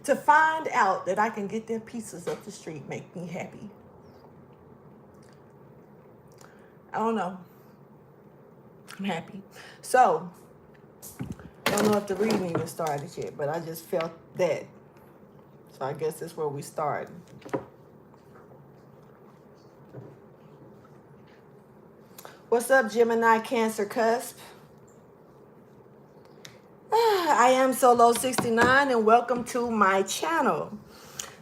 To find out that I can get their pizzas up the street make me happy. I don't know. I'm happy. So, I don't know if the reading even started yet, but I just felt that. So I guess that's where we start. What's up, Gemini Cancer Cusp? I am Solo 69 and welcome to my channel.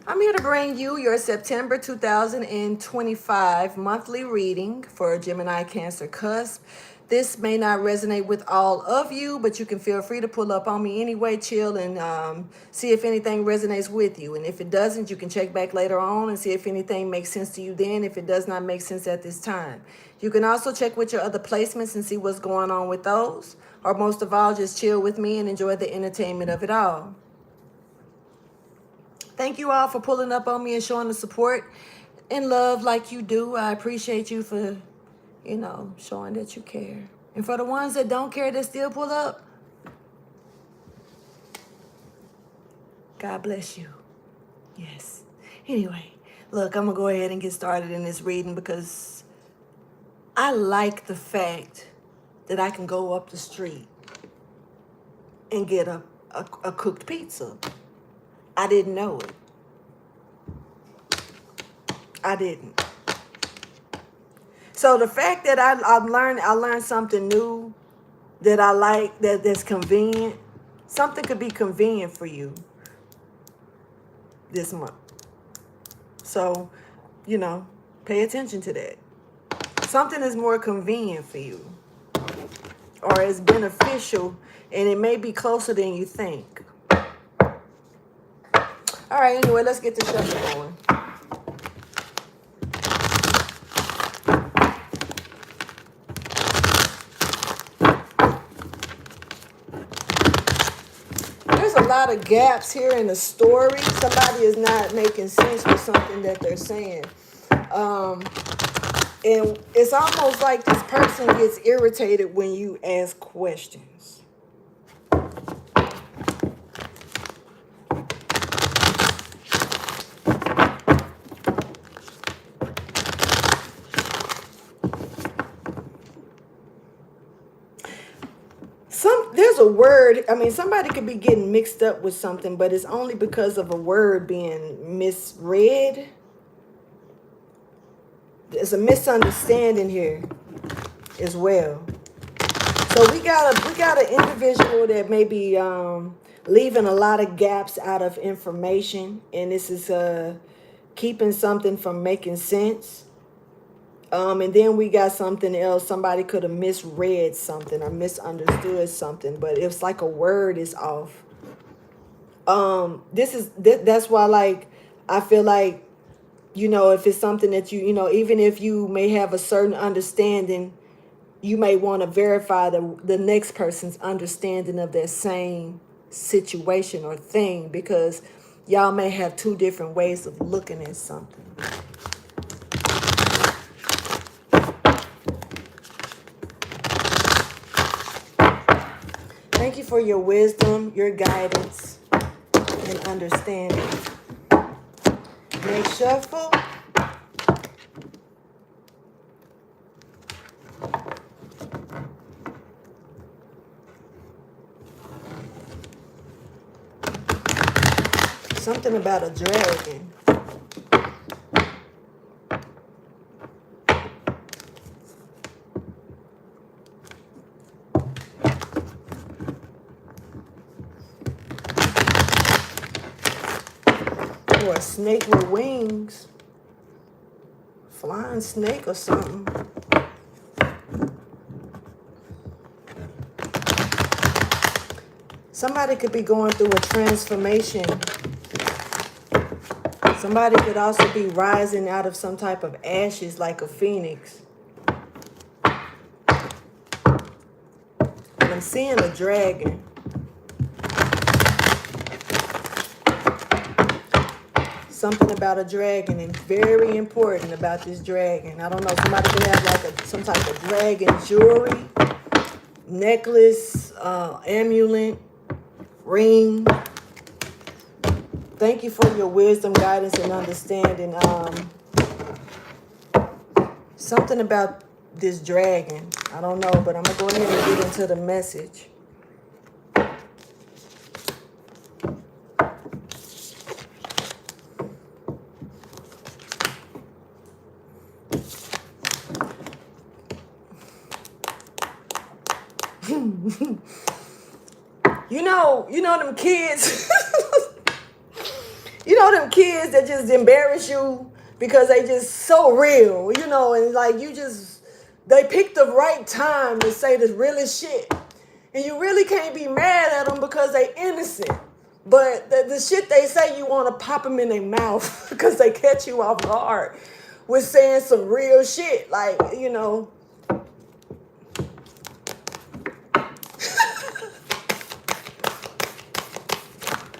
I'm here to bring you your September 2025 monthly reading for Gemini Cancer Cusp. This may not resonate with all of you, but you can feel free to pull up on me anyway, chill, and see if anything resonates with you. And if it doesn't, you can check back later on and see if anything makes sense to you then, if it does not make sense at this time. You can also check with your other placements and see what's going on with those. Or most of all, just chill with me and enjoy the entertainment of it all. Thank you all for pulling up on me and showing the support and love like you do. I appreciate you for, showing that you care. And for the ones that don't care that still pull up, God bless you. Yes. Anyway, look, I'm going to go ahead and get started in this reading because I like the fact that I can go up the street and get a cooked pizza. I didn't know it. I didn't. So the fact that I learned something new that I like, that's convenient. Something could be convenient for you this month. So, pay attention to that. Something is more convenient for you, or is beneficial, and it may be closer than you think. All right, anyway, let's get the shuffle going. There's a lot of gaps here in the story. Somebody is not making sense with something that they're saying. And it's almost like this person gets irritated when you ask questions. There's a word, somebody could be getting mixed up with something, but it's only because of a word being misread. There's a misunderstanding here as well. So we got an individual that may be leaving a lot of gaps out of information, and this is keeping something from making sense. And then we got something else. Somebody could have misread something or misunderstood something, but it's like a word is off. That's why, I feel like, if it's something that even if you may have a certain understanding, you may want to verify the next person's understanding of that same situation or thing, because y'all may have two different ways of looking at something. Thank you for your wisdom, your guidance, and understanding. Next shuffle. Something about a dragon. Or a snake with wings. Flying snake or something. Somebody could be going through a transformation. Somebody could also be rising out of some type of ashes like a phoenix. And I'm seeing a dragon. Something about a dragon, and very important about this dragon. I don't know, somebody could have some type of dragon jewelry, necklace, amulet, ring. Thank you for your wisdom, guidance, and understanding. Something about this dragon. I don't know, but I'm going to go ahead and get into the message. You know them kids. You know them kids that just embarrass you because they just so real, and like they picked the right time to say the realest shit. And you really can't be mad at them because they innocent. But the shit they say, you want to pop them in their mouth because they catch you off guard with saying some real shit. Like,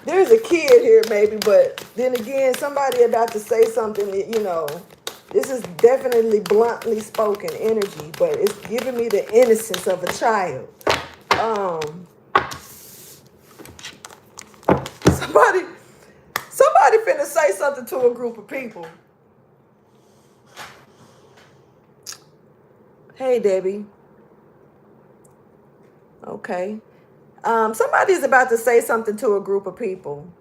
there's a kid here maybe, but then again, somebody about to say something that, this is definitely bluntly spoken energy, but it's giving me the innocence of a child. Somebody finna say something to a group of people. Hey, Debbie. Okay. Somebody's about to say something to a group of people.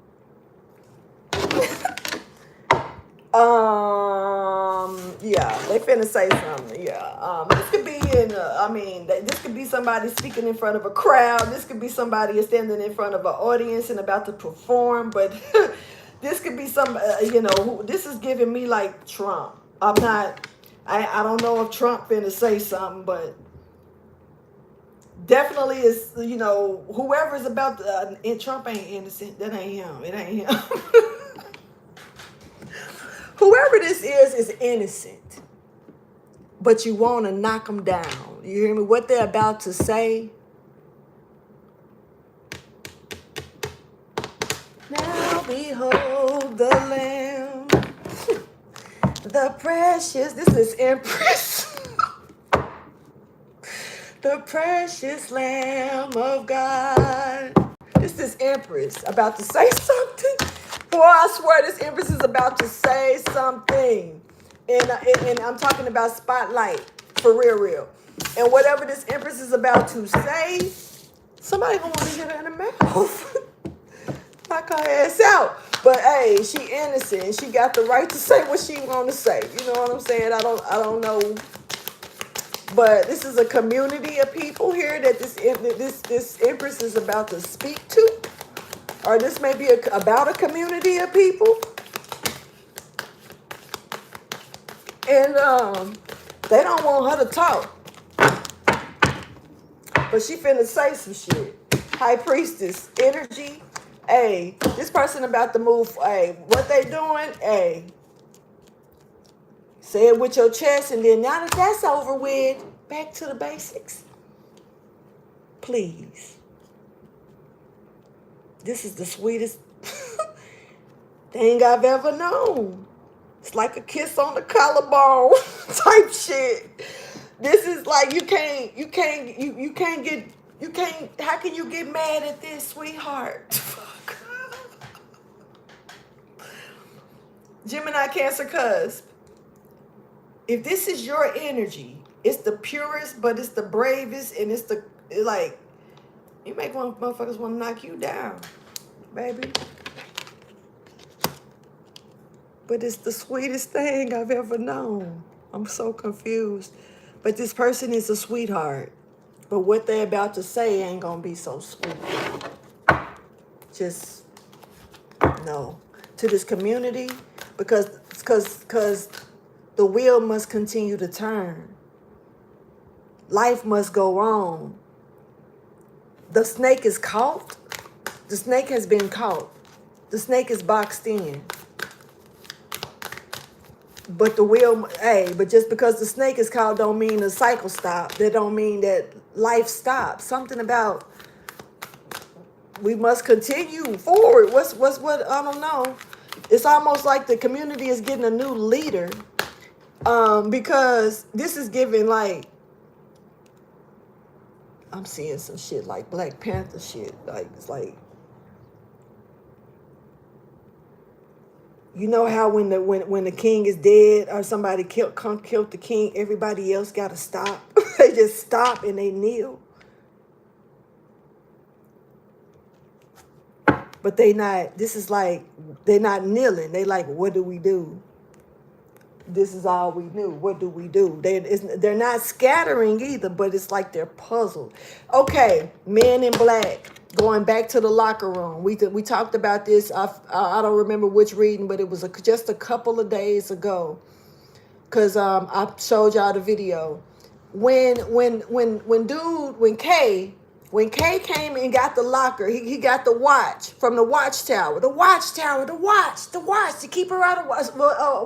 Yeah, they finna say something. Yeah. This could be this could be somebody speaking in front of a crowd. This could be somebody standing in front of an audience and about to perform. But this could be this is giving me like Trump. I don't know if Trump finna say something, but definitely is, whoever's about to, and Trump ain't innocent. That ain't him. It ain't him. Whoever this is innocent. But you want to knock them down. You hear me? What they're about to say. Now behold the Lamb. The precious. This is Empress. The precious Lamb of God. This is Empress about to say something. Boy, I swear this Empress is about to say something. And I'm talking about spotlight. For real. And whatever this Empress is about to say, somebody gonna want to hit her in the mouth. Knock her ass out. But hey, she innocent. She got the right to say what she want to say. You know what I'm saying? I don't know. But this is a community of people here that this Empress is about to speak to. Or this may be about a community of people. And they don't want her to talk. But she finna say some shit. High Priestess energy. Hey, this person about to move. Hey, what they doing? Hey, say it with your chest, and then now that that's over with, back to the basics. Please. This is the sweetest thing I've ever known. It's like a kiss on the collarbone type shit. This is like you can't how can you get mad at this, sweetheart? Fuck. Gemini Cancer Cusps. If this is your energy, it's the purest, but it's the bravest, and it's like, you make motherfuckers want to knock you down, baby. But it's the sweetest thing I've ever known. I'm so confused. But this person is a sweetheart. But what they're about to say ain't gonna be so sweet. Just no. To this community, because the wheel must continue to turn. Life must go on. The snake is caught. The snake has been caught. The snake is boxed in. But the wheel, but just because the snake is caught don't mean the cycle stopped. That don't mean that life stops. Something about we must continue forward. What, I don't know. It's almost like the community is getting a new leader. Because this is giving like, I'm seeing some shit like Black Panther shit. Like, it's like, You know how when the king is dead or somebody killed the king, everybody else got to stop. They just stop and they kneel. But they not. This is like they're not kneeling. They like, what do we do? This is all we knew. What do we do? They're not scattering either, but it's like they're puzzled. Okay, Men in Black. Going back to the locker room. We talked about this. I don't remember which reading, but it was just a couple of days ago. Because I showed y'all the video. When Kay came and got the locker, he got the watch from the watchtower. The watch to keep her out of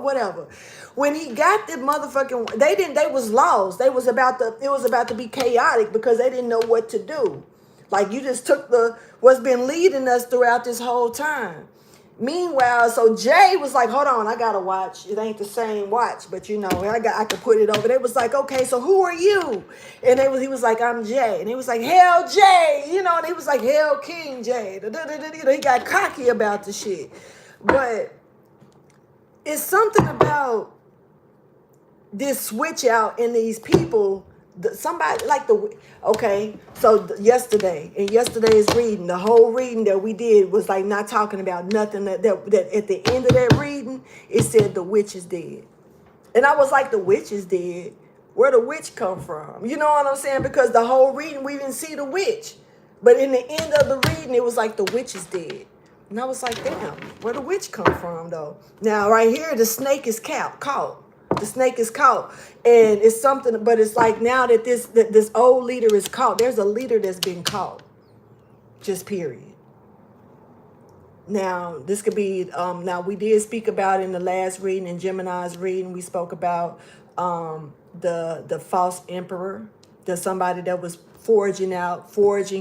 whatever. When he got the motherfucking, they was lost. It was about to be chaotic because they didn't know what to do. Like, you just took what's been leading us throughout this whole time. Meanwhile, so Jay was like, hold on, I got a watch. It ain't the same watch, but you know, I could put it over. They was like, okay, so who are you? And he was like, I'm Jay. And he was like, Hell Jay, you know, and he was like, Hell King Jay. He got cocky about the shit. But it's something about this switch out in these people. Somebody like yesterday's reading, the whole reading that we did was like not talking about nothing. That at the end of that reading, it said the witch is dead. And I was like, the witch is dead? Where the witch come from? You know what I'm saying? Because the whole reading, we didn't see the witch. But in the end of the reading, it was like the witch is dead. And I was like, damn, where the witch come from though? Now right here, the snake is caught. The snake is caught, and it's something, but it's like now that this old leader is caught, there's a leader that's been caught, just period. Now, this could be, now we did speak about in the last reading, in Gemini's reading, we spoke about the false emperor, there's somebody that was forging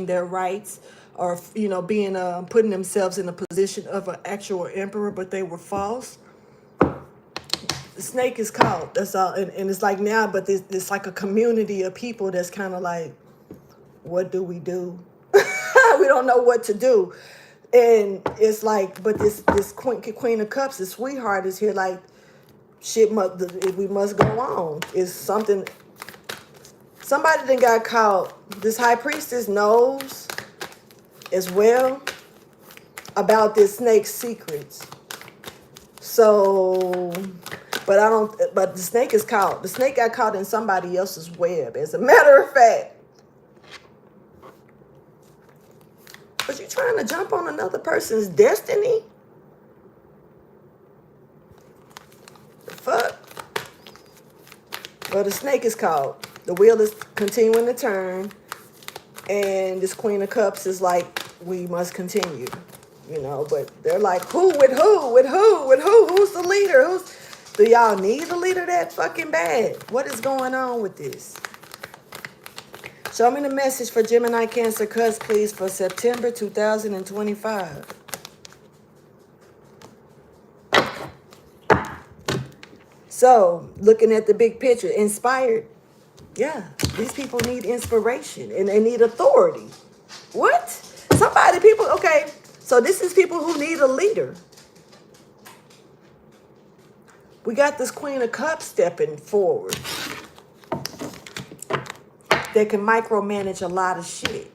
their rights, or, you know, being, putting themselves in a position of an actual emperor, but they were false. The snake is caught. That's all. And it's like now, but there's like a community of people that's kind of like, what do we do? We don't know what to do. And it's like, but this Queen of Cups, the sweetheart is here like, shit, we must go on. It's something, somebody that got caught. This high priestess knows as well about this snake's secrets. So... But the snake is caught. The snake got caught in somebody else's web, as a matter of fact. But you trying to jump on another person's destiny? The fuck? Well, the snake is caught. The wheel is continuing to turn. And this Queen of Cups is like, we must continue. You know, but they're like, who? With who? With who? With who? Who's the leader? Do y'all need a leader that fucking bad? What is going on with this? Show me the message for Gemini Cancer Cusps, please, for September 2025. So, looking at the big picture, inspired. Yeah, these people need inspiration and they need authority. What? Okay, so this is people who need a leader. We got this Queen of Cups stepping forward that can micromanage a lot of shit.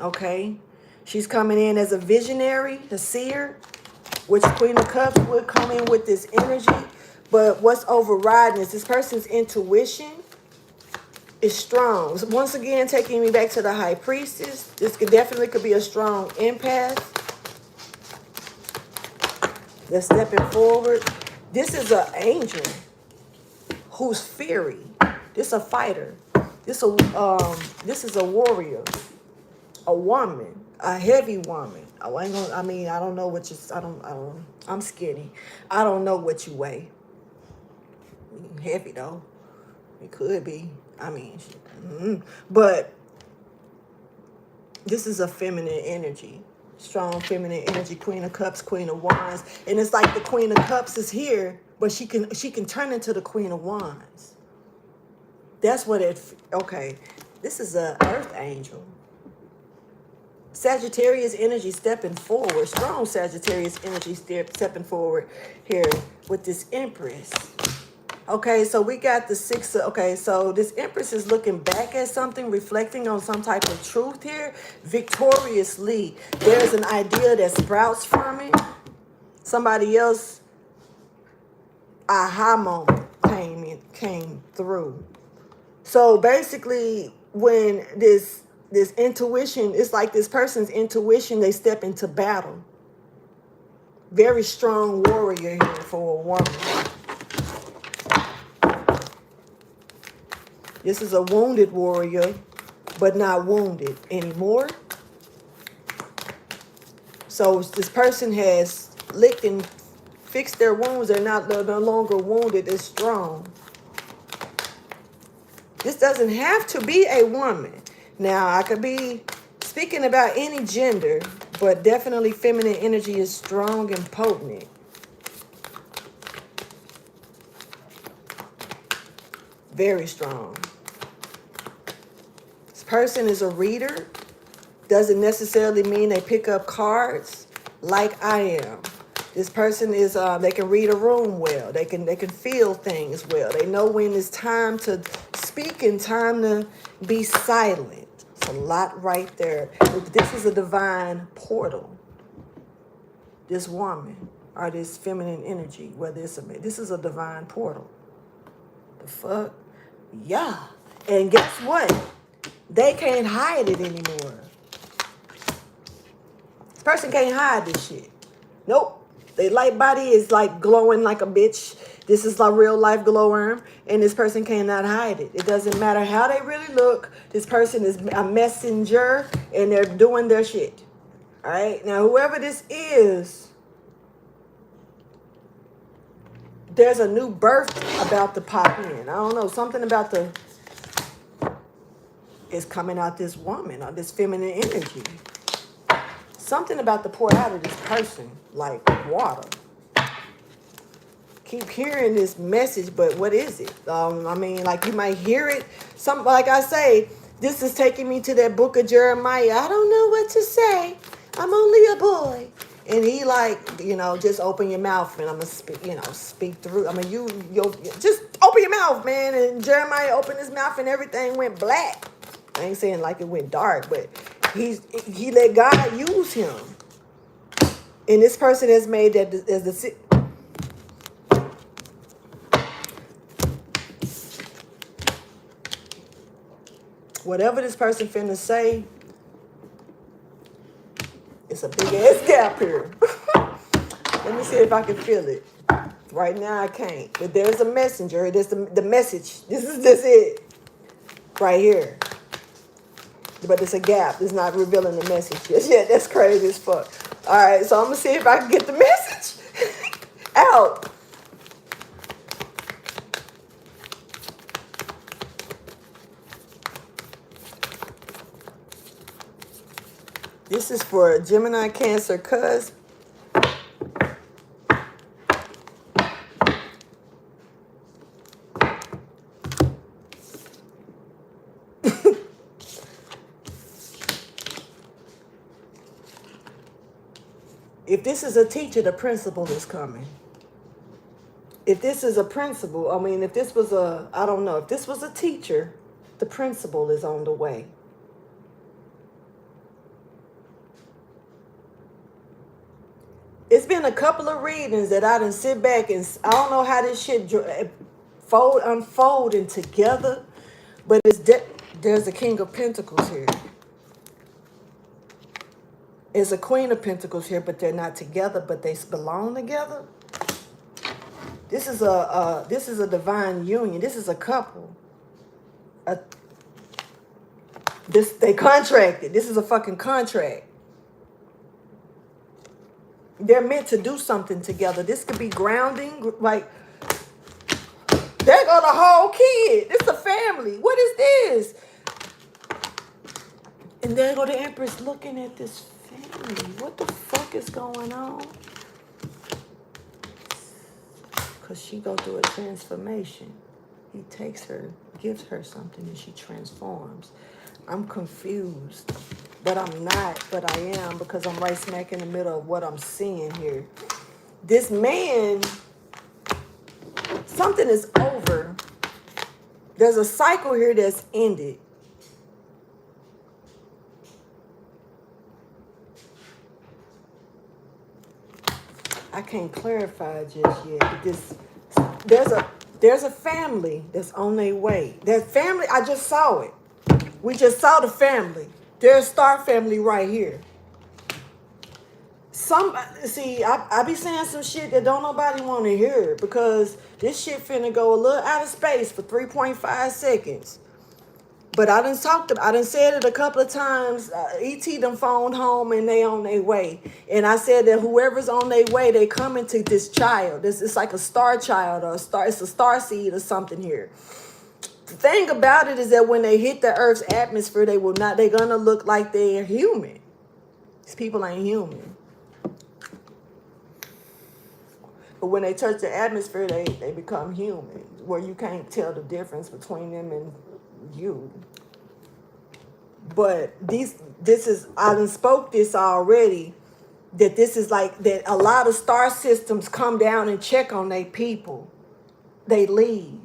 Okay? She's coming in as a visionary, a seer, which Queen of Cups would come in with this energy. But what's overriding is this person's intuition is strong. So once again, taking me back to the High Priestess. This definitely could be a strong empath. They're stepping forward. This is an angel who's fiery. This is a fighter. This is a warrior, a woman, a heavy woman. I don't know what I'm skinny. I don't know what you weigh. Heavy though. It could be. But this is a feminine energy. Strong feminine energy, Queen of Cups, Queen of Wands. And it's like the Queen of Cups is here, but she can turn into the Queen of Wands. That's what okay. This is a earth angel. Sagittarius energy stepping forward. Strong Sagittarius energy stepping forward here with this Empress. Okay, so we got the six. Okay, so this Empress is looking back at something, reflecting on some type of truth here. Victoriously, there's an idea that sprouts from it. Somebody else aha moment came through. So basically, when this intuition, it's like this person's intuition, they step into battle. Very strong warrior here for a woman. This is a wounded warrior, but not wounded anymore. So this person has licked and fixed their wounds. They're no longer wounded. They're strong. This doesn't have to be a woman. Now, I could be speaking about any gender, but definitely feminine energy is strong and potent. Very strong. This person is a reader. Doesn't necessarily mean they pick up cards like I am. This person is, they can read a room well. They can feel things well. They know when it's time to speak and time to be silent. It's a lot right there. This is a divine portal. This woman or this feminine energy, whether it's a man, this is a divine portal. The fuck? Yeah. And guess what? They can't hide it anymore. This person can't hide this shit. Nope. Their light body is like glowing like a bitch. This is a real life glow worm, and this person cannot hide it. It doesn't matter how they really look. This person is a messenger, and they're doing their shit. All right? Now, whoever this is, there's a new birth about to pop in. I don't know. Something about the is coming out this woman or this feminine energy. Something about to pour out of this person like water. Keep hearing this message, but what is it? I mean, like you might hear it. Some, like I say, this is taking me to that book of Jeremiah. I don't know what to say. I'm only a boy. And he like, just open your mouth and I'm going to speak, speak through. I mean, you just open your mouth, man. And Jeremiah opened his mouth and everything went black. I ain't saying like it went dark, but he let God use him. And this person has made that as the whatever this person finna say, it's a big ass gap here. Let me see if I can feel it. Right now I can't. But there's a messenger. There's the message. This is it. Right here. But it's a gap. It's not revealing the message yet. Yeah, that's crazy as fuck. All right, so I'm going to see if I can get the message out. This is for Gemini Cancer Cusps. If this is a teacher, the principal is coming. If this is a principal, I mean, if this was I don't know, if this was a teacher, the principal is on the way. It's been a couple of readings that I didn't sit back and I don't know how this shit unfolding together, but there's a King of Pentacles here. There's a Queen of Pentacles here, but they're not together, but they belong together. This is a divine union. This is a couple. They contracted. This is a fucking contract. They're meant to do something together. This could be grounding, like there go the whole kid. It's a family. What is this? And there go the Empress looking at this family. What the fuck is going on? Because she go through a transformation. He takes her, gives her something, and she transforms. I'm confused. but I'm not, but I am, because I'm right smack in the middle of what I'm seeing here. This man, something is over. There's a cycle here that's ended. I can't clarify just yet, but there's a family that's on their way. That family, I just saw it. We just saw the family. There's Star family right here. I be saying some shit that don't nobody want to hear, because this shit finna go a little out of space for 3.5 seconds. But I done said it a couple of times. ET done phoned home and they on their way. And I said that whoever's on their way, they coming to this child. It's like a star child, or it's a star seed or something here. The thing about it is that when they hit the Earth's atmosphere, they're gonna look like they're human. These people ain't human. But when they touch the atmosphere, they become human, where you can't tell the difference between them and you. But I done spoke this already, that this is like that a lot of star systems come down and check on their people. They leave.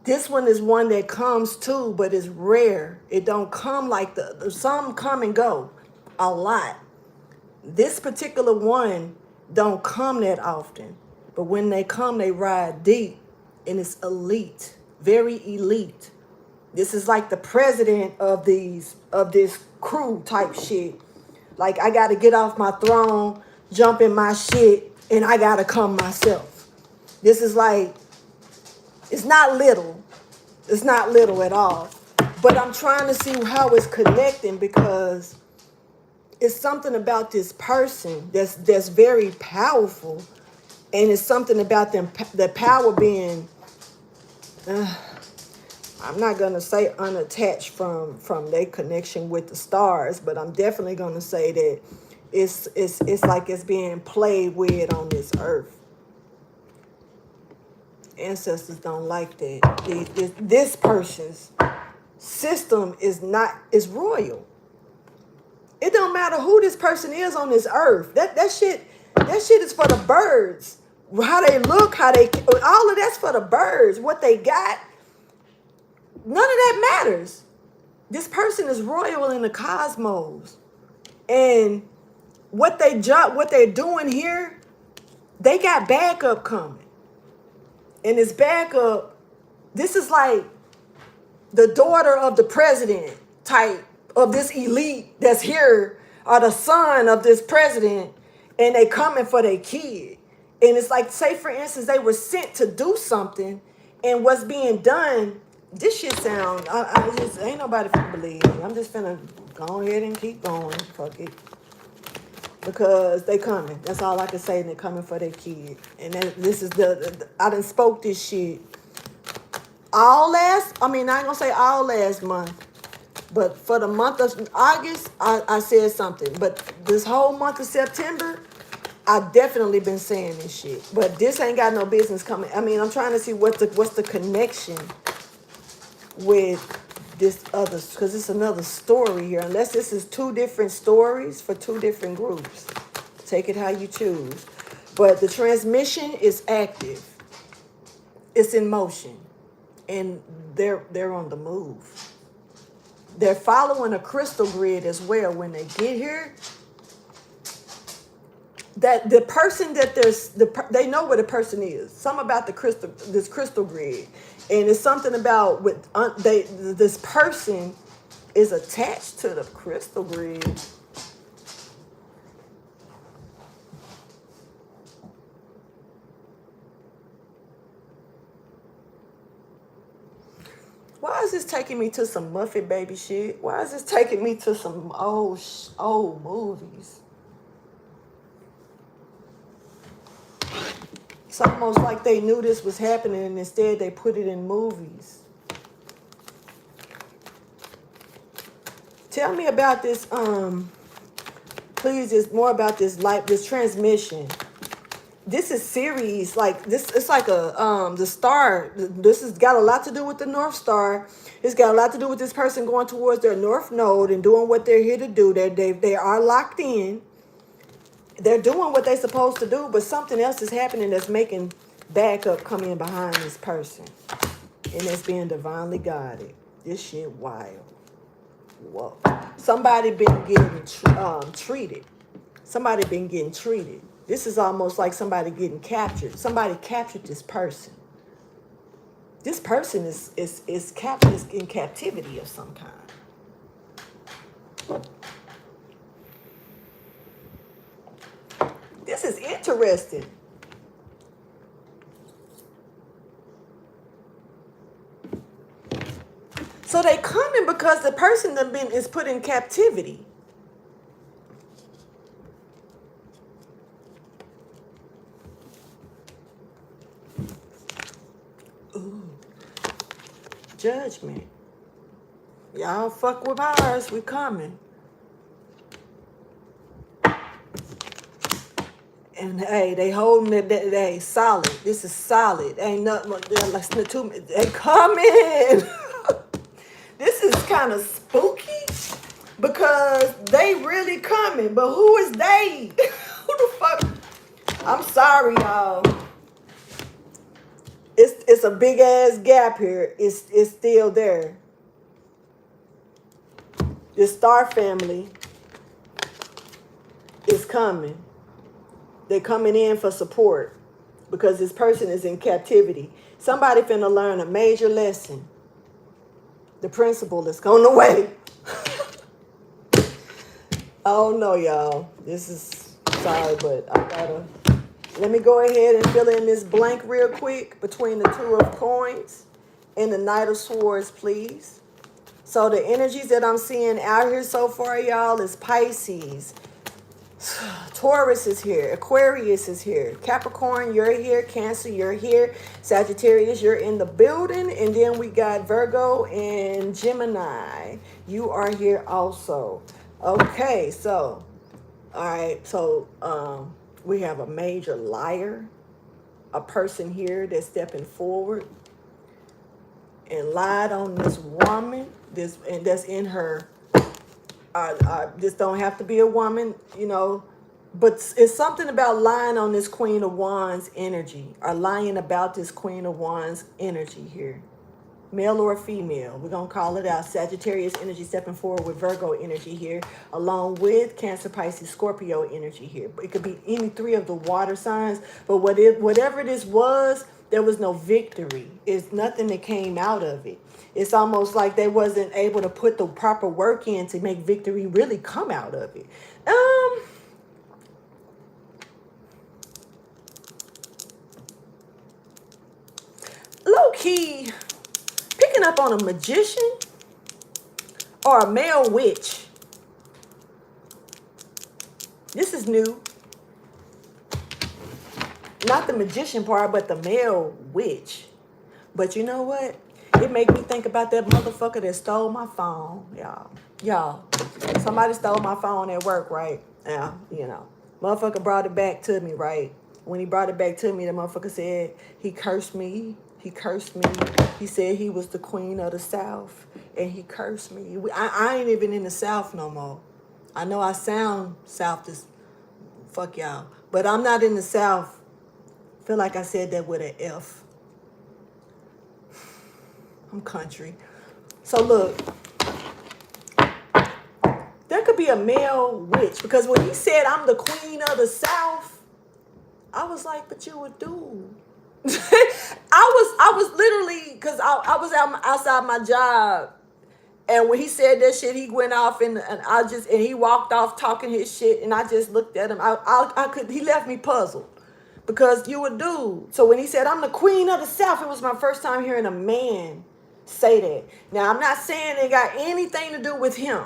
This one is one that comes too, but it's rare. It don't come like some come and go a lot. This particular one don't come that often, but when they come, they ride deep, and it's elite, very elite. This is like the president of this crew type shit. Like, I got to get off my throne, jump in my shit, and I got to come myself. This is like, it's not little. It's not little at all. But I'm trying to see how it's connecting, because it's something about this person that's very powerful, and it's something about them, the power being, I'm not gonna say unattached from their connection with the stars, but I'm definitely gonna say that it's like it's being played with on this earth. Ancestors don't like that. This person's system is royal. It don't matter who this person is on this earth. That shit is for the birds. How they look, all of that's for the birds. What they got, none of that matters. This person is royal in the cosmos, and what they're doing here, they got backup coming, and this backup, this is like the daughter of the president type of this elite that's here, or the son of this president, and they coming for their kid. And it's like, say for instance, they were sent to do something, and what's being done, this shit sound, I just, ain't nobody finna believe me. I'm just finna go ahead and keep going, fuck it. Because they coming, that's all I can say, and they coming for their kid. And this is I done spoke this shit I ain't gonna say all last month, but for the month of August, I said something. But this whole month of September, I've definitely been saying this shit. But this ain't got no business coming. I'm trying to see what's the connection with this other, because it's another story here. Unless this is two different stories for two different groups. Take it how you choose. But the transmission is active. It's in motion. And they're on the move. They're following a crystal grid as well. When they get here, that the person that they know where the person is. Something about this crystal grid, and it's something about this person is attached to the crystal grid. Why is this taking me to some Muffet Baby shit? Why is this taking me to some old movies? It's almost like they knew this was happening, and instead they put it in movies. Tell me about this, please, it's more about this transmission. this is series like this. It's like a the star. This has got a lot to do with the North Star. It's got a lot to do with this person going towards their North Node and doing what they're here to do. They are locked in. They're doing what they're supposed to do, but something else is happening that's making backup come in behind this person, and it's being divinely guided. This shit wild. Whoa. Somebody been getting treated. Somebody been getting treated. This is almost like somebody getting captured. Somebody captured this person. This person is in captivity of some kind. This is interesting. So they coming because the person that is put in captivity. Ooh. Judgment. Y'all fuck with ours, we coming. And hey, they holding it. They solid. This is solid. Ain't nothing. They coming. This is kind of spooky because they really coming. But who is they? Who the fuck? I'm sorry, y'all. It's a big ass gap here. It's still there. This star family is coming. They're coming in for support because this person is in captivity. Somebody finna learn a major lesson. The principal is on the way. Oh no, y'all. This is sorry, but I gotta. Let me go ahead and fill in this blank real quick between the Two of Coins and the Knight of Swords, please. So the energies that I'm seeing out here so far, y'all, is Pisces. Taurus is here. Aquarius is here. Capricorn, you're here. Cancer, you're here. Sagittarius, you're in the building. And then we got Virgo and Gemini. You are here also. Okay, so, all right. So, we have a major liar. A person here that's stepping forward and lied on this woman. And that's in her. This don't have to be a woman, you know, but it's something about lying on this Queen of Wands energy, or lying about this Queen of Wands energy here. Male or female, we're going to call it out. Sagittarius energy stepping forward with Virgo energy here, along with Cancer, Pisces, Scorpio energy here. It could be any three of the water signs, but whatever this was, there was no victory. It's nothing that came out of it. It's almost like they wasn't able to put the proper work in to make victory really come out of it. Low key, picking up on a magician or a male witch. This is new. Not the magician part, but the male witch. But you know what? It made me think about that motherfucker that stole my phone, y'all. Y'all, somebody stole my phone at work, right? Yeah, you know. Motherfucker brought it back to me, right? When he brought it back to me, the motherfucker said he cursed me. He cursed me. He said he was the queen of the South, and he cursed me. I ain't even in the South no more. I know I sound South as fuck y'all, but I'm not in the South. Feel like I said that with an F. I'm country. So look, there could be a male witch, because when he said I'm the queen of the South, I was like, but you a dude. I was literally, because I was outside my job, and when he said that shit, he went off and he walked off talking his shit, and I just looked at him. He left me puzzled, because you a dude. So when he said I'm the queen of the South, it was my first time hearing a man say that. Now, I'm not saying it got anything to do with him,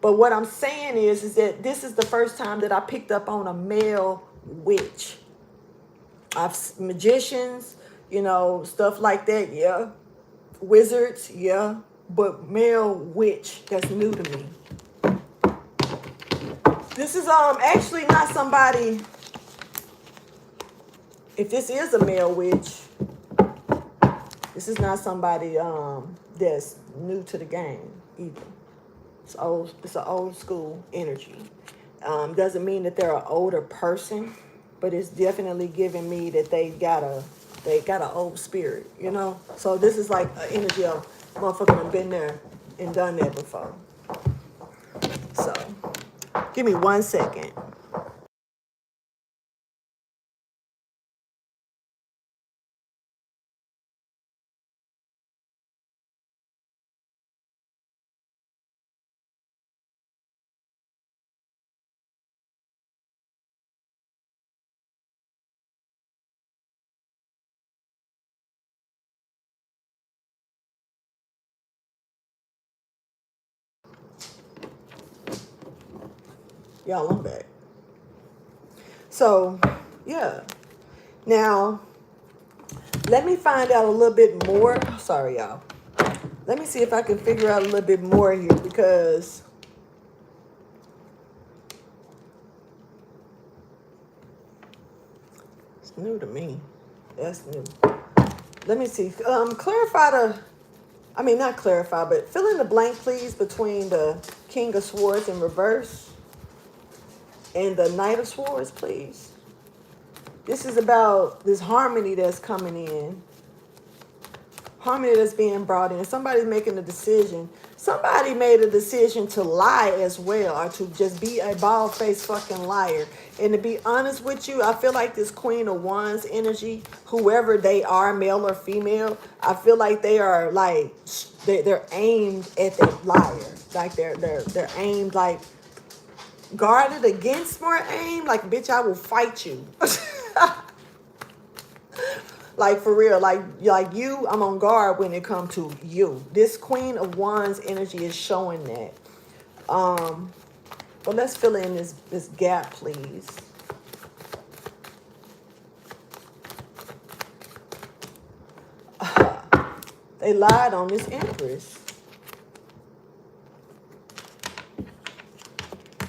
but what I'm saying is that this is the first time that I picked up on a male witch. Magicians, you know, stuff like that, yeah. Wizards, yeah. But male witch, that's new to me. This is actually not somebody if this is a male witch, this is not somebody that's new to the game either. It's old. It's an old school energy. Doesn't mean that they're an older person, but it's definitely giving me that they got an old spirit, you know. So this is like an energy of motherfucker have been there and done that before. So give me 1 second. Y'all, I'm back. So, yeah. Now, let me find out a little bit more. Sorry, y'all. Let me see if I can figure out a little bit more here because it's new to me. That's new. Let me see. Not clarify, but fill in the blank, please, between the King of Swords in reverse and the Knight of Swords, please. This is about this harmony that's coming in. Harmony that's being brought in. Somebody's making a decision. Somebody made a decision to lie as well, or to just be a bald-faced fucking liar. And to be honest with you, I feel like this Queen of Wands energy, whoever they are, male or female, I feel like they are like they're aimed at the liar. Like they're aimed like guarded against more aim. Like, bitch, I will fight you. Like, for real, like you, I'm on guard when it comes to you. This Queen of Wands energy is showing that. But let's fill in this gap, please. They lied on this Empress.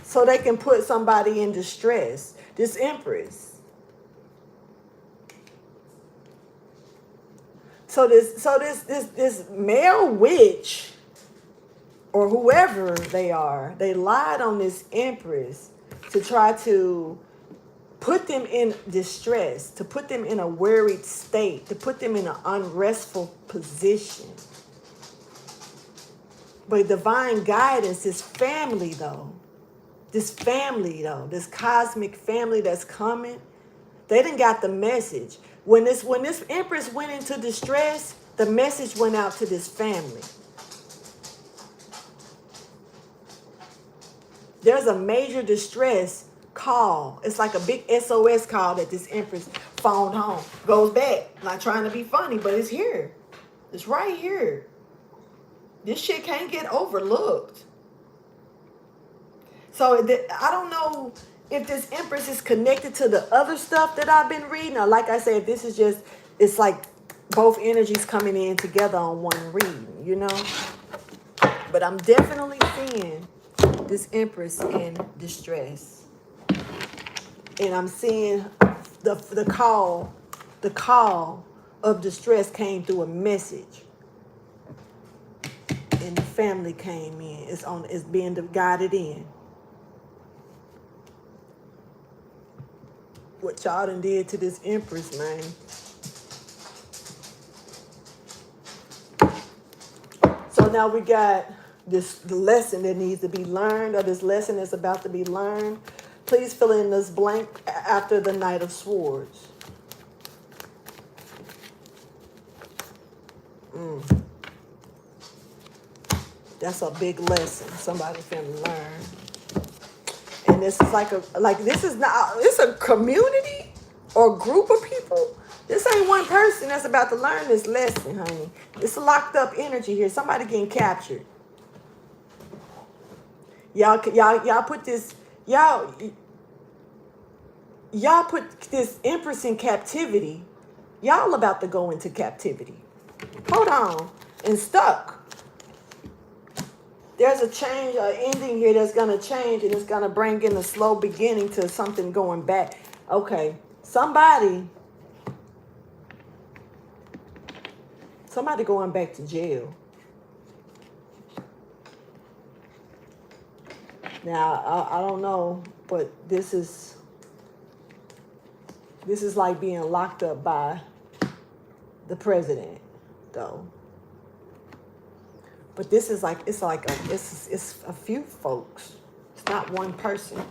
So they can put somebody in distress. This Empress. So this male witch, or whoever they are, they lied on this Empress to try to put them in distress, to put them in a worried state, to put them in an unrestful position. But divine guidance, this family though, this cosmic family that's coming, they done got the message. When this Empress went into distress, the message went out to this family. There's a major distress call. It's like a big SOS call that this Empress phoned home. Goes back. Not trying to be funny, but it's here. It's right here. This shit can't get overlooked. So I don't know if this Empress is connected to the other stuff that I've been reading. Or like I said, this is just, it's like both energies coming in together on one reading, you know? But I'm definitely seeing this Empress in distress. And I'm seeing the call of distress came through a message. And the family came in. It's being guided in. What y'all done did to this Empress, man. So now we got the lesson that needs to be learned, or this lesson that's about to be learned. Please fill in this blank after the Knight of Swords. That's a big lesson somebody finna learn. And this is this is not, it's a community or group of people. This ain't one person that's about to learn this lesson, honey. It's a locked up energy here. Somebody getting captured. Y'all put this, y'all put this Empress in captivity. Y'all about to go into captivity. Hold on. And stuck. There's a change, an ending here that's going to change, and it's going to bring in a slow beginning to something going back. Okay. Somebody Somebody going back to jail. Now, I don't know, but this is like being locked up by the president, though. But this is like, it's a few folks. It's not one person.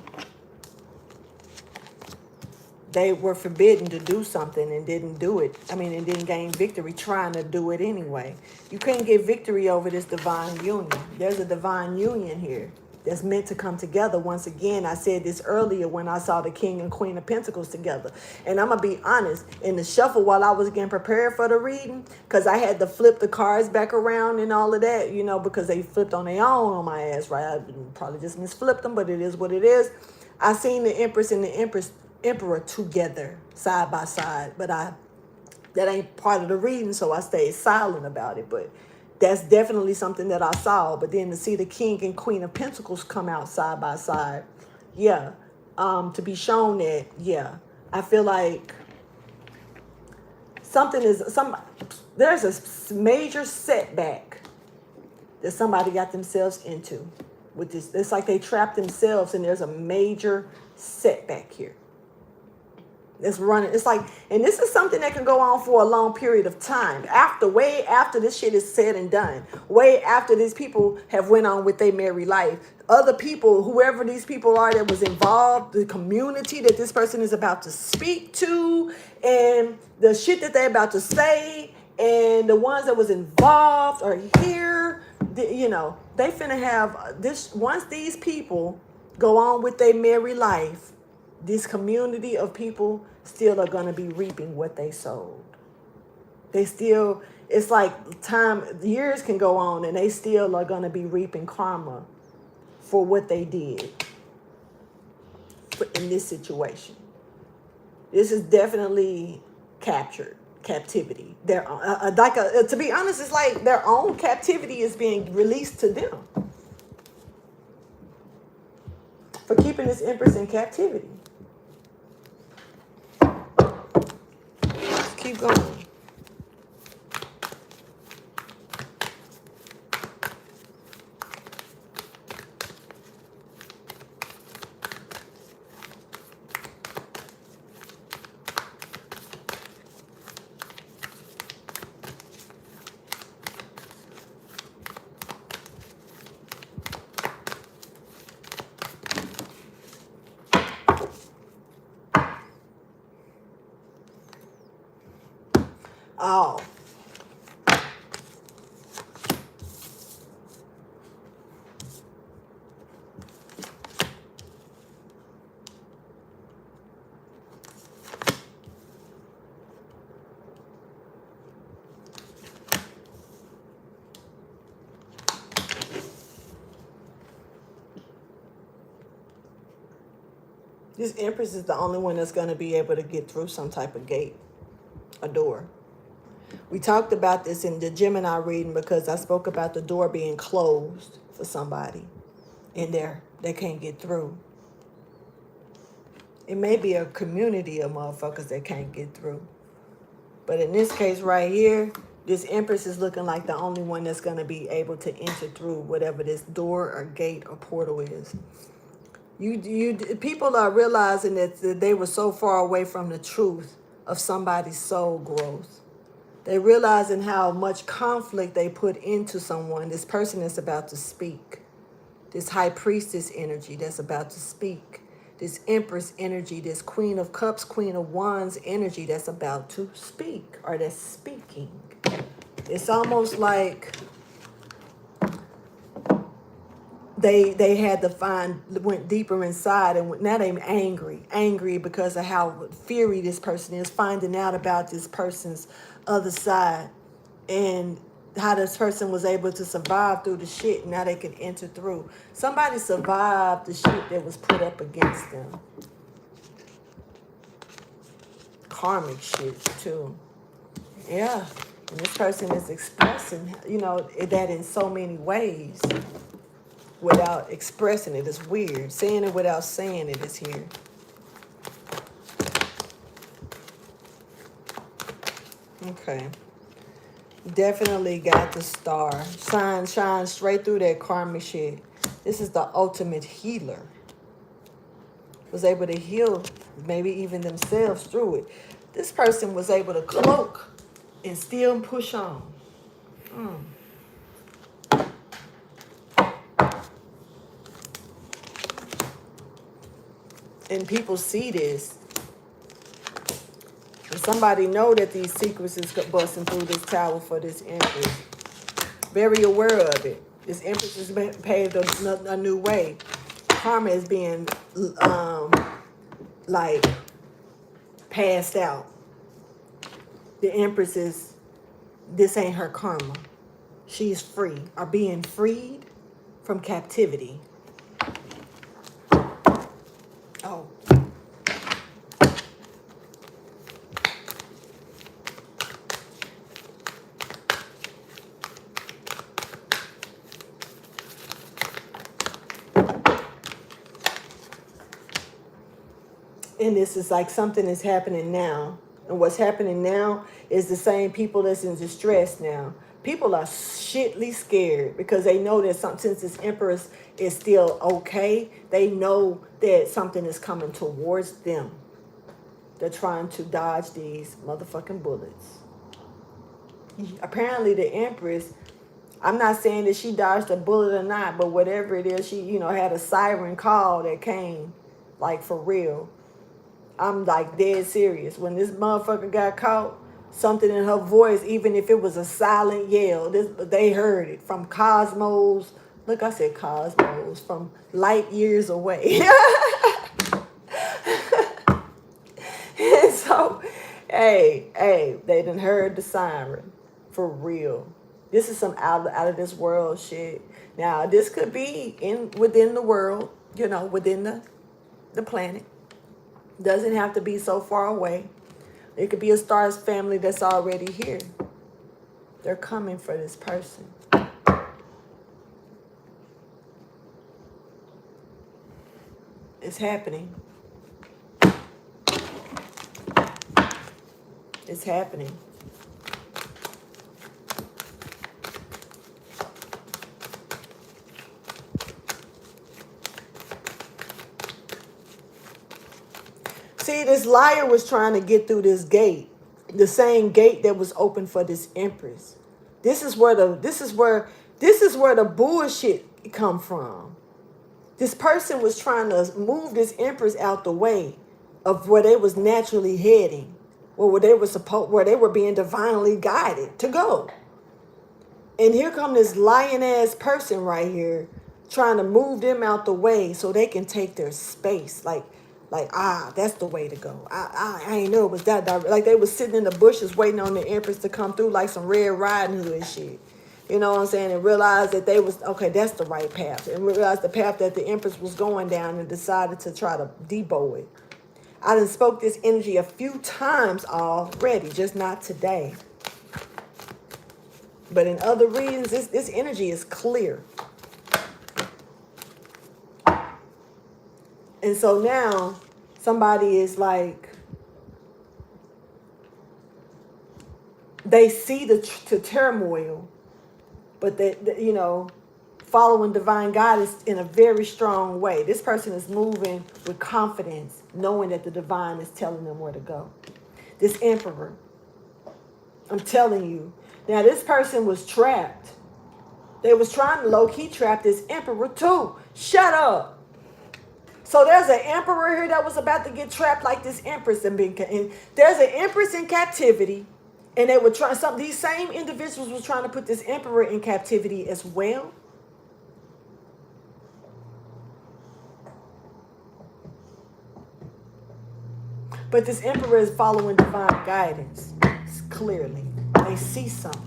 They were forbidden to do something and didn't do it. I mean, and didn't gain victory trying to do it anyway. You can't get victory over this divine union. There's a divine union here that's meant to come together. Once again, I said this earlier when I saw the King and Queen of Pentacles together. And I'm going to be honest, in the shuffle while I was getting prepared for the reading, because I had to flip the cards back around and all of that, you know, because they flipped on their own on my ass, right? I probably just misflipped them, but it is what it is. I seen the Empress and the Emperor together, side by side, but that ain't part of the reading, so I stayed silent about it. But that's definitely something that I saw. But then to see the King and Queen of Pentacles come out side by side, yeah, to be shown that, yeah, I feel like there's a major setback that somebody got themselves into with this. It's like they trapped themselves, and there's a major setback here. It's running. It's like, and this is something that can go on for a long period of time. Way after this shit is said and done, way after these people have went on with their merry life, other people, whoever these people are that was involved, the community that this person is about to speak to, and the shit that they're about to say, and the ones that was involved are here, you know, they finna have this. Once these people go on with their merry life, this community of people still are going to be reaping what they sowed. They still, it's like years can go on and they still are going to be reaping karma for what they did in this situation. This is definitely captivity. To be honest, it's like their own captivity is being released to them for keeping this Empress in captivity. Keep going. Oh. This Empress is the only one that's going to be able to get through some type of gate, a door. We talked about this in the Gemini reading because I spoke about the door being closed for somebody in there. They can't get through. It may be a community of motherfuckers that can't get through. But in this case right here, this Empress is looking like the only one that's going to be able to enter through whatever this door or gate or portal is. People are realizing that they were so far away from the truth of somebody's soul growth. They're realizing how much conflict they put into someone. This person that's about to speak. This high priestess energy that's about to speak. This Empress energy, this Queen of Cups, Queen of Wands energy that's about to speak or that's speaking. It's almost like they had to went deeper inside, and now they're angry because of how fiery this person is, finding out about this person's other side and how this person was able to survive through the shit. Now they can enter through. Somebody survived the shit that was put up against them. Karmic shit too. Yeah. And this person is expressing, that in so many ways. Without expressing it is weird. Saying it without saying it is here. Okay. Definitely got the star. Shine straight through that karmic shit. This is the ultimate healer. Was able to heal maybe even themselves through it. This person was able to cloak and still push on. And people see this. And somebody know that these secrets is busting through this tower for this Empress. Very aware of it. This Empress has been paved a new way. Karma is being like passed out. The Empress is, this ain't her karma. She's free, or being freed from captivity. Oh. And this is like something is happening now. And what's happening now is the same people that's in distress now. People are shitly scared because they know that since this Empress is still okay, they know that something is coming towards them. They're trying to dodge these motherfucking bullets. Apparently the Empress, I'm not saying that she dodged a bullet or not, but whatever it is, she, had a siren call that came, like, for real. I'm like dead serious. When this motherfucker got caught, something in her voice, even if it was a silent yell, they heard it from cosmos. Look, I said cosmos, from light years away. And so, hey, they done heard the siren. For real. This is some out of this world shit. Now, this could be within the world, within the planet. Doesn't have to be so far away. It could be a Stars family that's already here. They're coming for this person. It's happening. It's happening. See, this liar was trying to get through this gate, the same gate that was open for this Empress. This is where the bullshit come from. This person was trying to move this Empress out the way of where they was naturally heading, or where they were being divinely guided to go. And here come this lying ass person right here trying to move them out the way so they can take their space. Like, that's the way to go. I ain't know it was that direct. Like they was sitting in the bushes waiting on the Empress to come through like some Red Riding Hood shit. You know what I'm saying? And realized that that's the right path. And realized the path that the Empress was going down and decided to try to debow it. I done spoke this energy a few times already, just not today. But in other readings, this energy is clear. And so now somebody is like, they see the turmoil, but they following divine guidance in a very strong way. This person is moving with confidence, knowing that the divine is telling them where to go. This Emperor, I'm telling you. Now, this person was trapped. They was trying to low-key trap this Emperor too. Shut up. So there's an Emperor here that was about to get trapped like this Empress. And there's an Empress in captivity. And they were trying, these same individuals were trying to put this Emperor in captivity as well. But this Emperor is following divine guidance. Clearly. They see something.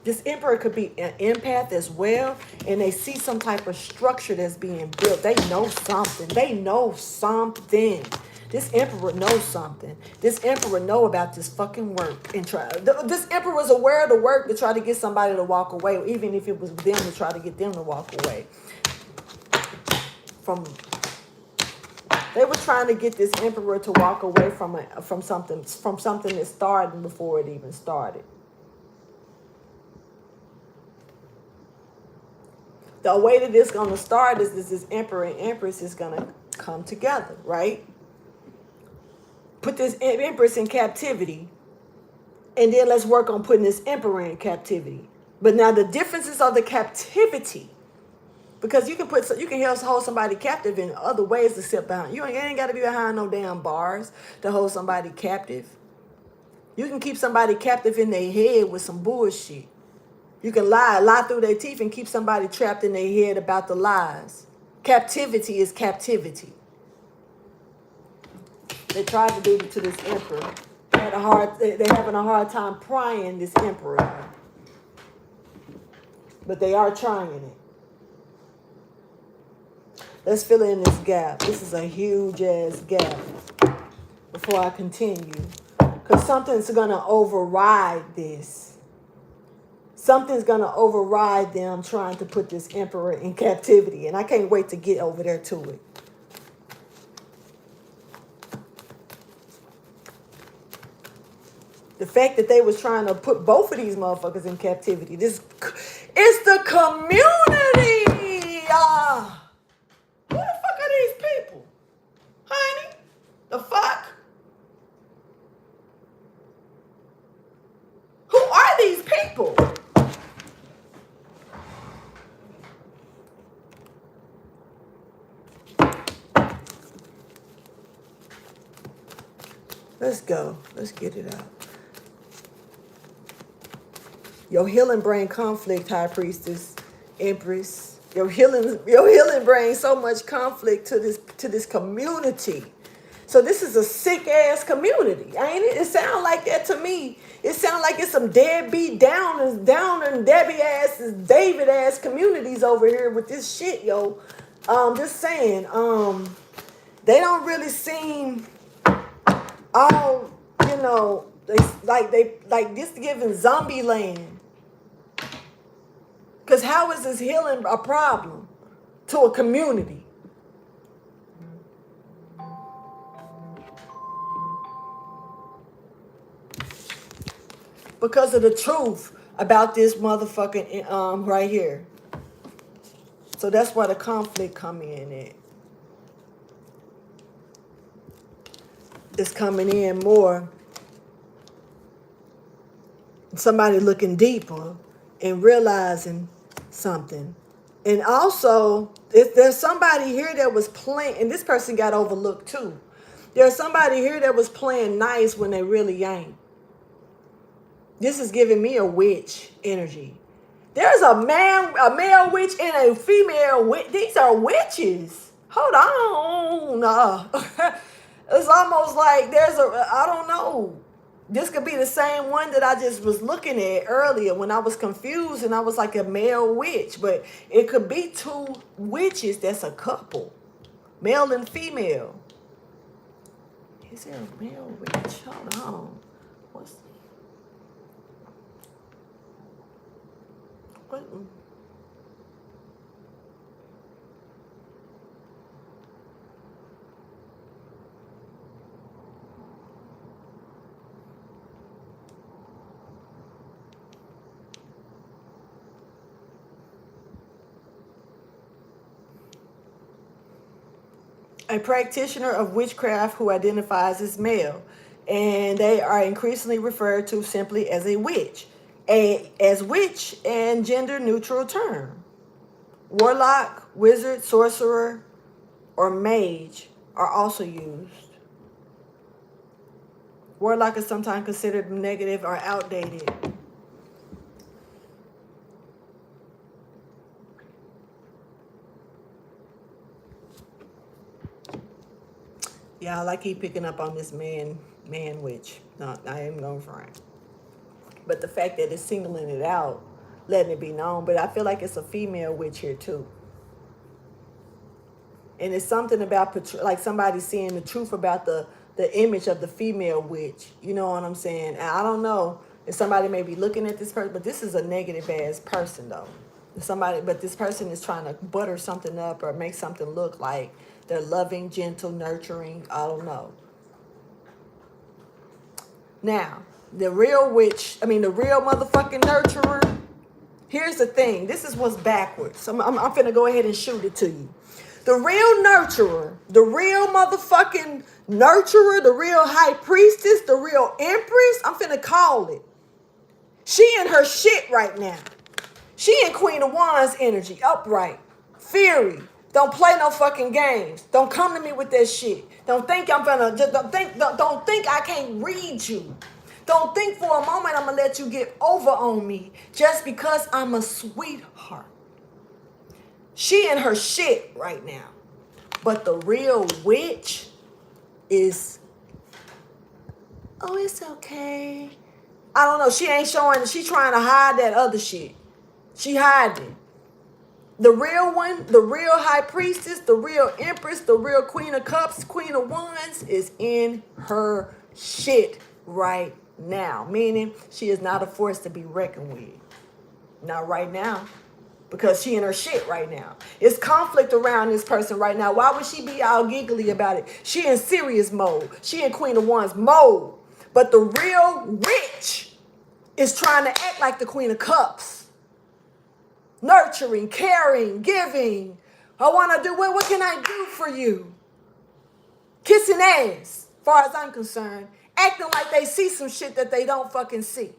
This Emperor could be an empath as well, and they see some type of structure that's being built. They know something. They know something. This Emperor knows something. This Emperor know about this fucking work. This Emperor is aware of the work to try to get somebody to walk away, even if it was them to try to get them to walk away. They were trying to get this Emperor to walk away from something that started before it even started. the way that it's going to start is this Emperor and Empress is going to come together, right? Put this Empress in captivity, and then let's work on putting this Emperor in captivity. But now the differences of the captivity, because you can hold somebody captive in other ways except behind. You ain't got to be behind no damn bars to hold somebody captive. You can keep somebody captive in their head with some bullshit. You can lie through their teeth and keep somebody trapped in their head about the lies. Captivity is captivity. They tried to do it to this emperor. They're having a hard time prying this emperor. But they are trying it. Let's fill in this gap. This is a huge ass gap before I continue. Because something's going to override this. Something's going to override them trying to put this emperor in captivity. And I can't wait to get over there to it. The fact that they was trying to put both of these motherfuckers in captivity. It's the community. Who the fuck are these people? Honey? The fuck? Who are these people? Let's go. Let's get it out. Your healing brain conflict, High Priestess, Empress. Your healing brings so much conflict to this community. So this is a sick ass community, ain't it? It sounds like that to me. It sounds like it's some deadbeat downer Debbie asses, David ass communities over here with this shit, yo. Just saying, they don't really seem all, they like this giving zombie land. Because how is this healing a problem to a community? Because of the truth about this motherfucking right here. So that's why the conflict come in at. It's coming in more. Somebody looking deeper and realizing something. And also, if there's somebody here that was playing, and this person got overlooked too. There's somebody here that was playing nice when they really ain't. This is giving me a witch energy. There's a male witch and a female witch. These are witches. Hold on. It's almost like I don't know. This could be the same one that I just was looking at earlier when I was confused and I was like a male witch. But it could be two witches that's a couple. Male and female. Is there a male witch? Hold on. What? A practitioner of witchcraft who identifies as male, and they are increasingly referred to simply as a witch, as witch and gender neutral term. Warlock, wizard, sorcerer, or mage are also used. Warlock is sometimes considered negative or outdated. Y'all, I keep picking up on this man witch. No, I am going front. But the fact that it's singling it out, letting it be known. But I feel like it's a female witch here too. And it's something about like somebody seeing the truth about the image of the female witch. You know what I'm saying? And I don't know if somebody may be looking at this person, but this is a negative ass person though. But this person is trying to butter something up or make something look like they're loving, gentle, nurturing. I don't know. Now, the real motherfucking nurturer Here's the thing. This is what's backwards. I'm finna go ahead and shoot it to you. The real nurturer, the real motherfucking nurturer, the real high priestess, the real empress, I'm finna call it. She in her shit right now. She in Queen of Wands energy, upright, fury. Don't play no fucking games. Don't come to me with that shit. Don't think I'm gonna just don't think I can't read you. Don't think for a moment I'm gonna let you get over on me just because I'm a sweetheart. She in her shit right now. But the real witch is, oh, it's okay. I don't know. She ain't showing. She trying to hide that other shit. She hiding. The real one, the real high priestess, the real empress, the real queen of cups, queen of wands is in her shit right now. Meaning she is not a force to be reckoned with. Not right now. Because she in her shit right now. It's conflict around this person right now. Why would she be all giggly about it? She in serious mode. She in Queen of Wands mode. But the real witch is trying to act like the Queen of Cups. Nurturing, caring, giving. I want to do, what can I do for you? Kissing ass, as far as I'm concerned. Acting like they see some shit that they don't fucking see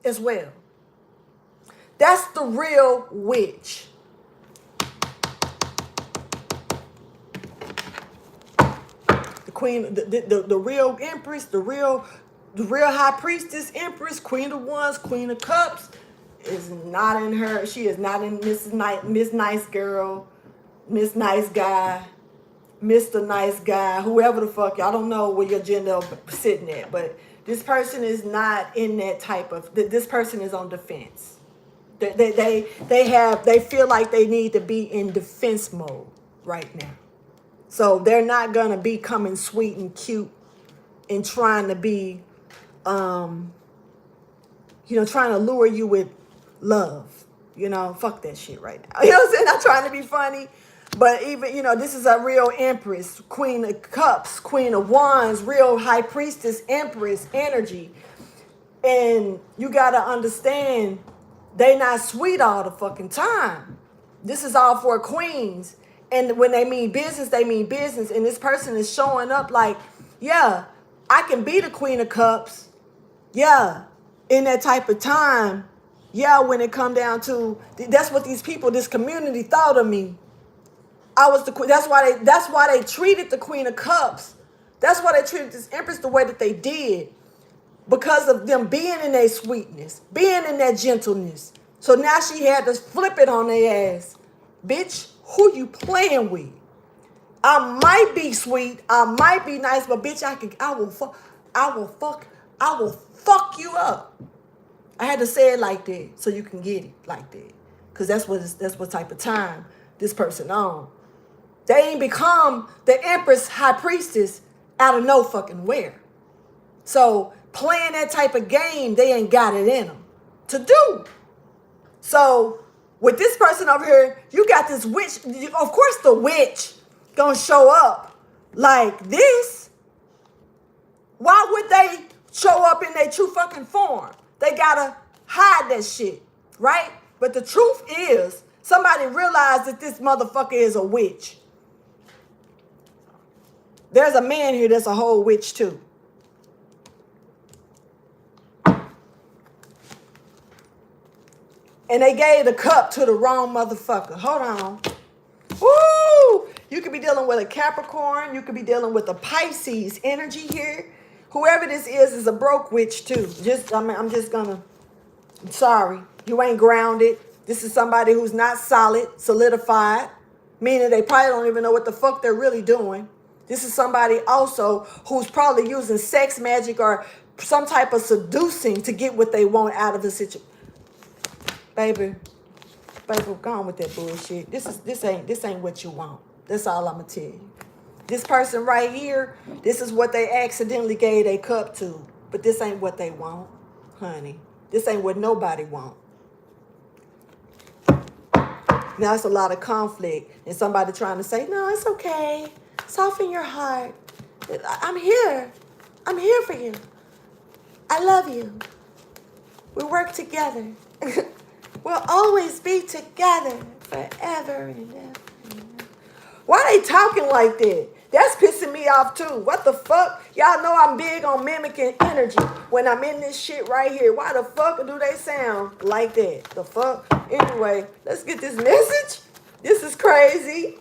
as well. That's the real witch. The queen, the real empress, the real high priestess, empress, queen of wands, queen of cups is not in her. She is not in Miss Nice Girl, Miss Nice Guy, Mr. Nice Guy, whoever the fuck. I don't know where your gender sitting at, but this person is not in that type of. This person is on defense. They feel like they need to be in defense mode right now. So they're not gonna be coming sweet and cute and trying to be, trying to lure you with love. Fuck that shit right now. You know what I'm saying? Not trying to be funny, but even, this is a real empress, queen of cups, queen of wands, real high priestess, empress energy. And you gotta understand, they not sweet all the fucking time. This is all for queens. And when they mean business, they mean business. And this person is showing up like, yeah, I can be the queen of cups. Yeah, in that type of time. Yeah, when it come down to, that's what these people, this community thought of me. I was the queen. That's why they treated the queen of cups. That's why they treated this empress the way that they did. Because of them being in their sweetness, being in their gentleness. So now she had to flip it on their ass. Bitch, who you playing with? I might be sweet, I might be nice, but bitch, I will fuck you up. I had to say it like that so you can get it like that. Because that's what type of time this person on. They ain't become the empress high priestess out of no fucking where. So playing that type of game, they ain't got it in them to do. So with this person over here, you got this witch. Of course the witch gonna show up like this. Why would they show up in their true fucking form? They gotta hide that shit, right? But the truth is, somebody realized that this motherfucker is a witch. There's a man here that's a whole witch too. And they gave the cup to the wrong motherfucker. Hold on. Woo! You could be dealing with a Capricorn. You could be dealing with a Pisces energy here. Whoever this is a broke witch too. I'm sorry. You ain't grounded. This is somebody who's not solidified. Meaning they probably don't even know what the fuck they're really doing. This is somebody also who's probably using sex magic or some type of seducing to get what they want out of the situation. Baby, go on with that bullshit. This ain't what you want. That's all I'm gonna tell you. This person right here, this is what they accidentally gave their cup to. But this ain't what they want, honey. This ain't what nobody want. Now it's a lot of conflict and somebody trying to say, no, it's okay. Soften your heart. I'm here. I'm here for you. I love you. We work together. We'll always be together forever and ever. Why they talking like that? That's pissing me off too. What the fuck? Y'all know I'm big on mimicking energy when I'm in this shit right here. Why the fuck do they sound like that? The fuck? Anyway, let's get this message. This is crazy.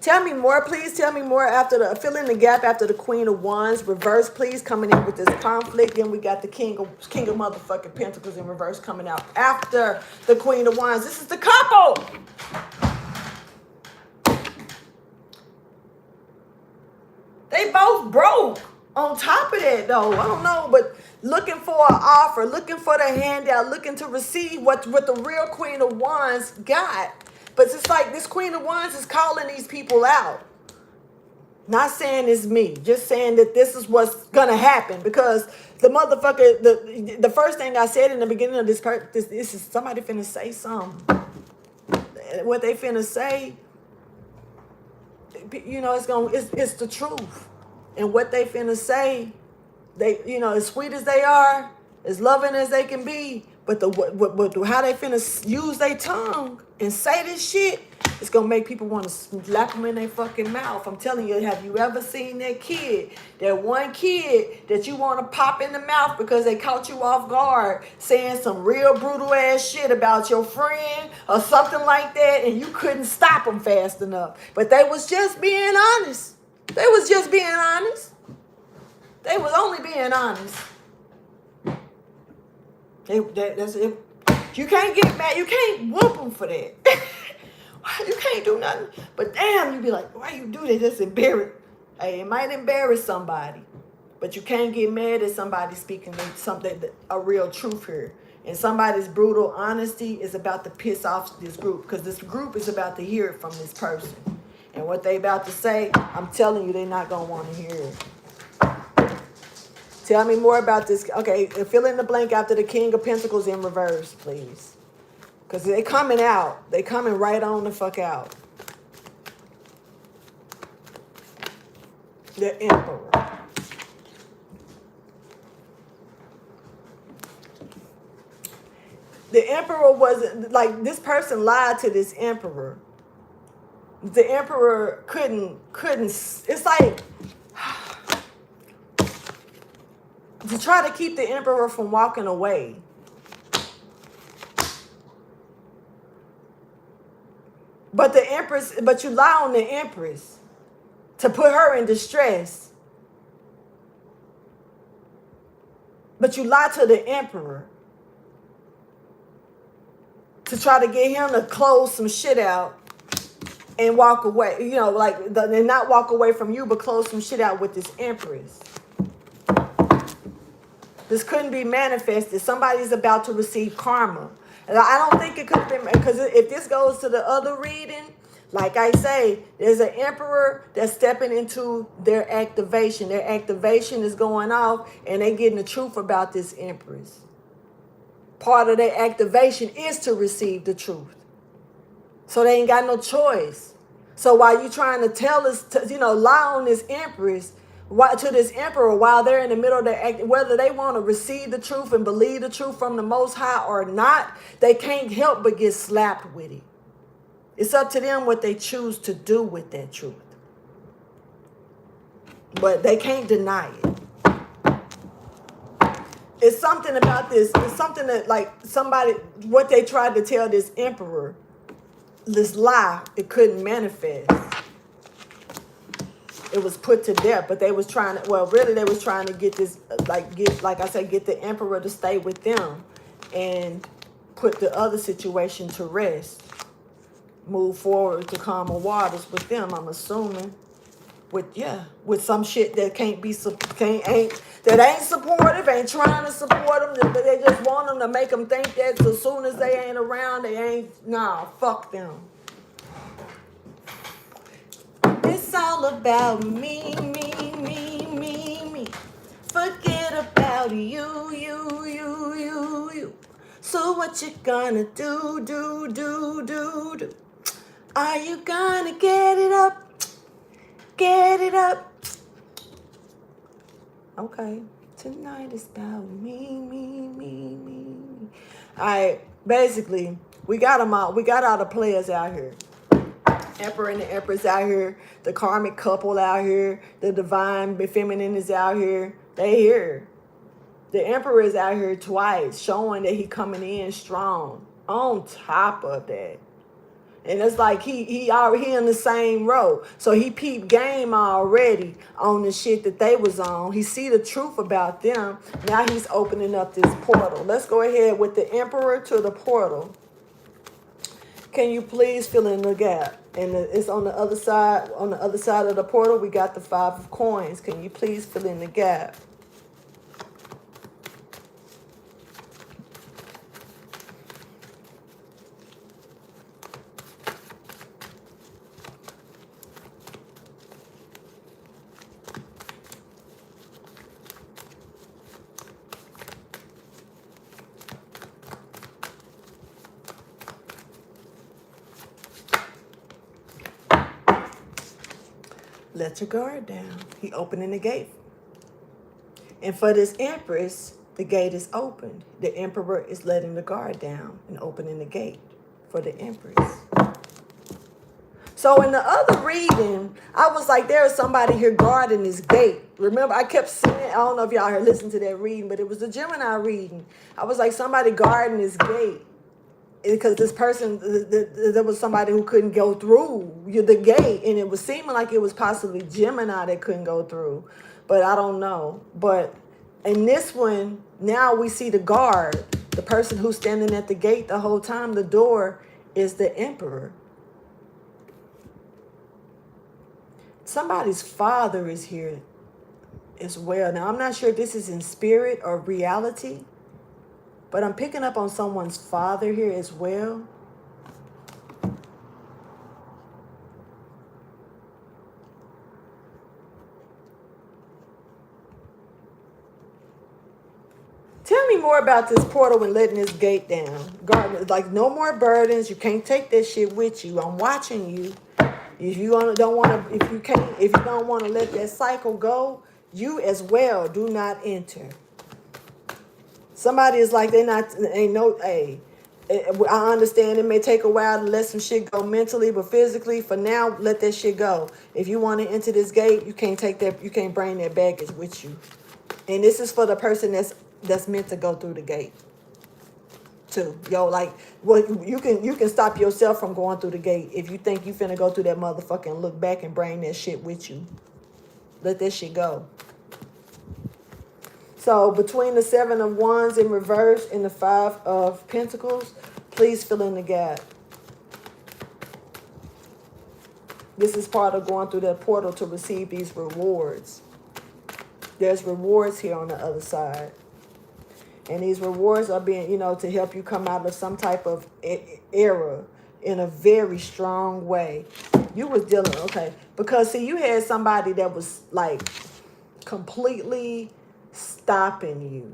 Tell me more, please. Tell me more after the fill in the gap after the Queen of Wands. Reverse, please, coming in with this conflict. Then we got the King of motherfucking Pentacles in reverse coming out after the Queen of Wands. This is the couple. They both broke. On top of that, though, I don't know, but looking for an offer, looking for the handout, looking to receive what the real Queen of Wands got. But it's like this Queen of Wands is calling these people out. Not saying it's me, just saying that this is what's gonna happen, because the motherfucker, the first thing I said in the beginning of this is somebody finna say something. What they finna say, you know, it's the truth. And what they finna say, they, you know, as sweet as they are, as loving as they can be, but how they finna use their tongue and say this shit, it's gonna make people want to slap them in their fucking mouth. I'm telling you, have you ever seen that kid, that one kid that you want to pop in the mouth because they caught you off guard saying some real brutal ass shit about your friend or something like that, and you couldn't stop them fast enough? But they was just being honest. They was just being honest. They was only being honest. That's it. You can't get mad. You can't whoop them for that. You can't do nothing. But damn, you be like, why you do that? That's embarrassing. Hey, it might embarrass somebody, but you can't get mad at somebody speaking something, a real truth here. And somebody's brutal honesty is about to piss off this group, because this group is about to hear it from this person. And what they about to say, I'm telling you, they're not going to want to hear it. Tell me more about this. Okay, fill in the blank after the King of Pentacles in reverse, please. Because they coming out. They coming right on the fuck out. The Emperor. The Emperor was, like, this person lied to this Emperor. The Emperor couldn't, it's like, to try to keep the Emperor from walking away. But the Empress, but you lie on the Empress to put her in distress. But you lie to the Emperor to try to get him to close some shit out and walk away. You know, like, and not walk away from you, but close some shit out with this Empress. This couldn't be manifested. Somebody's about to receive karma. And I don't think it could have been, because if this goes to the other reading, like I say, there's an Emperor that's stepping into their activation. Their activation is going off, and they're getting the truth about this Empress. Part of their activation is to receive the truth. So they ain't got no choice. So while you trying to tell us, lie on this Empress, to this Emperor, while they're in the middle of their act, whether they want to receive the truth and believe the truth from the Most High or not, they can't help but get slapped with it. It's up to them what they choose to do with that truth. But they can't deny it. It's something about this. It's something that, like, somebody, what they tried to tell this Emperor, this lie, it couldn't manifest. It was put to death, but they was trying to, well, really they was trying to get this, get the Emperor to stay with them and put the other situation to rest. Move forward to calmer waters with them, I'm assuming. With some shit that ain't supportive, ain't trying to support them, but they just want them to make them think that as soon as they ain't around, they ain't, fuck them. It's all about me. Forget about you. So what you gonna do? Are you gonna get it up? Okay. Tonight is about me. Basically, we got them out. We got all the players out here. Emperor and the Empress out here. The karmic couple out here. The divine feminine is out here. They here. The Emperor is out here twice, showing that he coming in strong. On top of that. And it's like he already in the same row. So he peeped game already on the shit that they was on. He see the truth about them. Now he's opening up this portal. Let's go ahead with the Emperor to the portal. Can you please fill in the gap? And it's on the other side. On the other side of the portal, we got the 5 of coins. Can you please fill in the gap? Let your guard down. He opening the gate. And for this Empress, the gate is opened. The Emperor is letting the guard down and opening the gate for the Empress. So in the other reading, I was like, there is somebody here guarding this gate. Remember, I kept saying, I don't know if y'all heard listened to that reading, but it was the Gemini reading. I was like, somebody guarding this gate. Because this person, there was somebody who couldn't go through the gate, and it was seeming like it was possibly Gemini that couldn't go through, but I don't know. But in this one, now we see the guard, the person who's standing at the gate the whole time. The door is the Emperor. Somebody's father is here as well. Now, I'm not sure if this is in spirit or reality, but I'm picking up on someone's father here as well. Tell me more about this portal and letting this gate down. God, like no more burdens. You can't take that shit with you. I'm watching you. If you don't want to, if you don't want to let that cycle go, you as well do not enter. Somebody is like, I understand it may take a while to let some shit go mentally, but physically, for now, let that shit go. If you want to enter this gate, you can't take that, you can't bring that baggage with you. And this is for the person that's meant to go through the gate too. Like, well, you can stop yourself from going through the gate if you think you finna go through that motherfucker and look back and bring that shit with you. Let that shit go. So between the 7 of Wands in reverse and the 5 of Pentacles, please fill in the gap. This is part of going through that portal to receive these rewards. There's rewards here on the other side. And these rewards are being, to help you come out of some type of era in a very strong way. You was dealing, okay. Because, see, you had somebody that was, like, completely stopping you.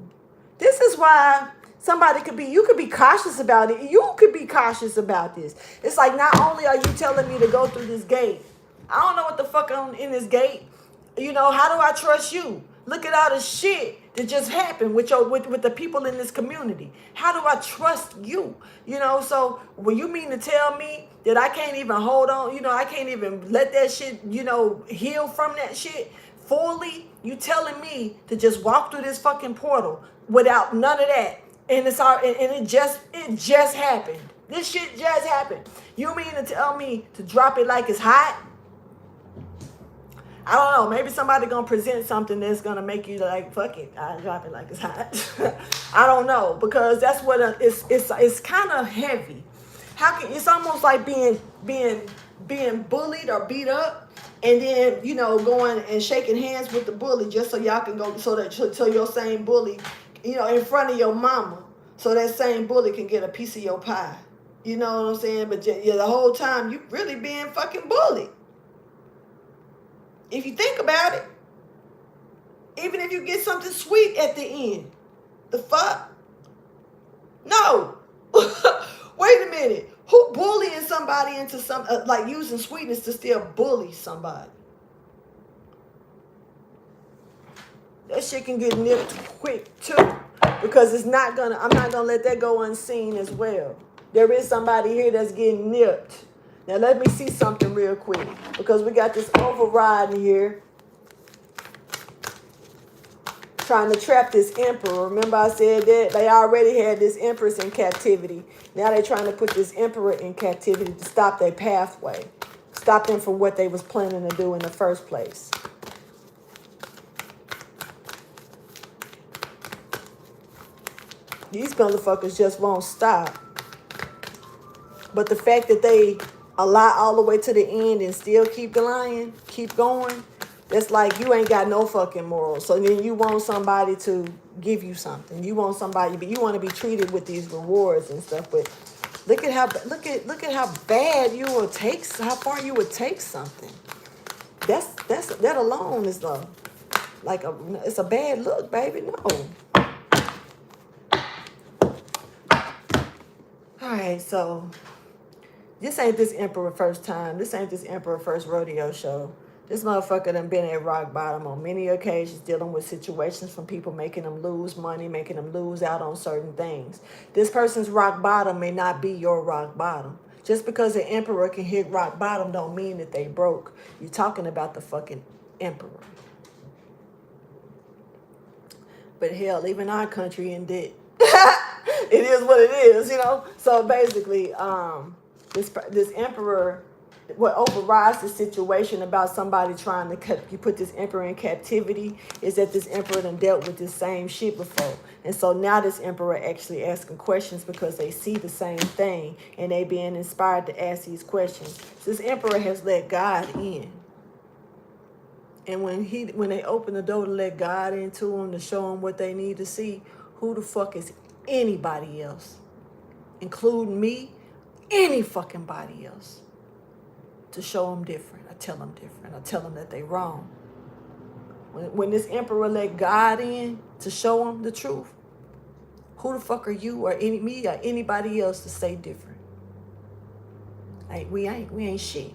This is why you could be cautious about it. You could be cautious about this. It's like, not only are you telling me to go through this gate, I don't know what the fuck in this gate. How do I trust you? Look at all the shit that just happened with the people in this community. How do I trust you? So when you mean to tell me that I can't even hold on, I can't even let that shit, heal from that shit fully, you telling me to just walk through this fucking portal without none of that. And it just happened. This shit just happened. You mean to tell me to drop it like it's hot? I don't know. Maybe somebody gonna present something that's gonna make you like, fuck it, I drop it like it's hot. I don't know, because that's what it's kind of heavy. It's almost like being bullied or beat up, and then going and shaking hands with the bully just so y'all can go so your same bully, in front of your mama, so that same bully can get a piece of your pie. You know what I'm saying? But the whole time you really being fucking bullied. If you think about it, even if you get something sweet at the end, the fuck? No. Wait a minute. Who bullying somebody into like using sweetness to still bully somebody? That shit can get nipped quick too. Because I'm not gonna let that go unseen as well. There is somebody here that's getting nipped. Now let me see something real quick, because we got this override in here trying to trap this emperor. Remember I said that they already had this empress in captivity. Now they're trying to put this emperor in captivity to stop their pathway, stop them from what they was planning to do in the first place. These motherfuckers just won't stop. But the fact that they lie all the way to the end and still keep lying, keep going, that's like you ain't got no fucking morals. So then you want somebody to give you something. You want somebody, but you want to be treated with these rewards and stuff. But look at how bad you will take, how far you would take something. That alone is it's a bad look, baby. No. All right, so this ain't this emperor first time. This ain't this emperor first rodeo show. This motherfucker done been at rock bottom on many occasions, dealing with situations from people making them lose money, making them lose out on certain things. This person's rock bottom may not be your rock bottom. Just because an emperor can hit rock bottom don't mean that they broke. You're talking about the fucking emperor. But hell, even our country in debt. It is what it is, you know. So basically, this emperor, what overrides the situation about somebody trying to put this emperor in captivity is that this emperor done dealt with this same shit before. And so now this emperor actually asking questions because they see the same thing and they being inspired to ask these questions. So this emperor has let God in. And when they open the door to let God into them, to show them what they need to see, who the fuck is anybody else, including me, any fucking body else, to show them different? I tell them different. I tell them that they wrong. When this emperor let God in to show them the truth, who the fuck are you or me or anybody else to say different? Like we ain't shit.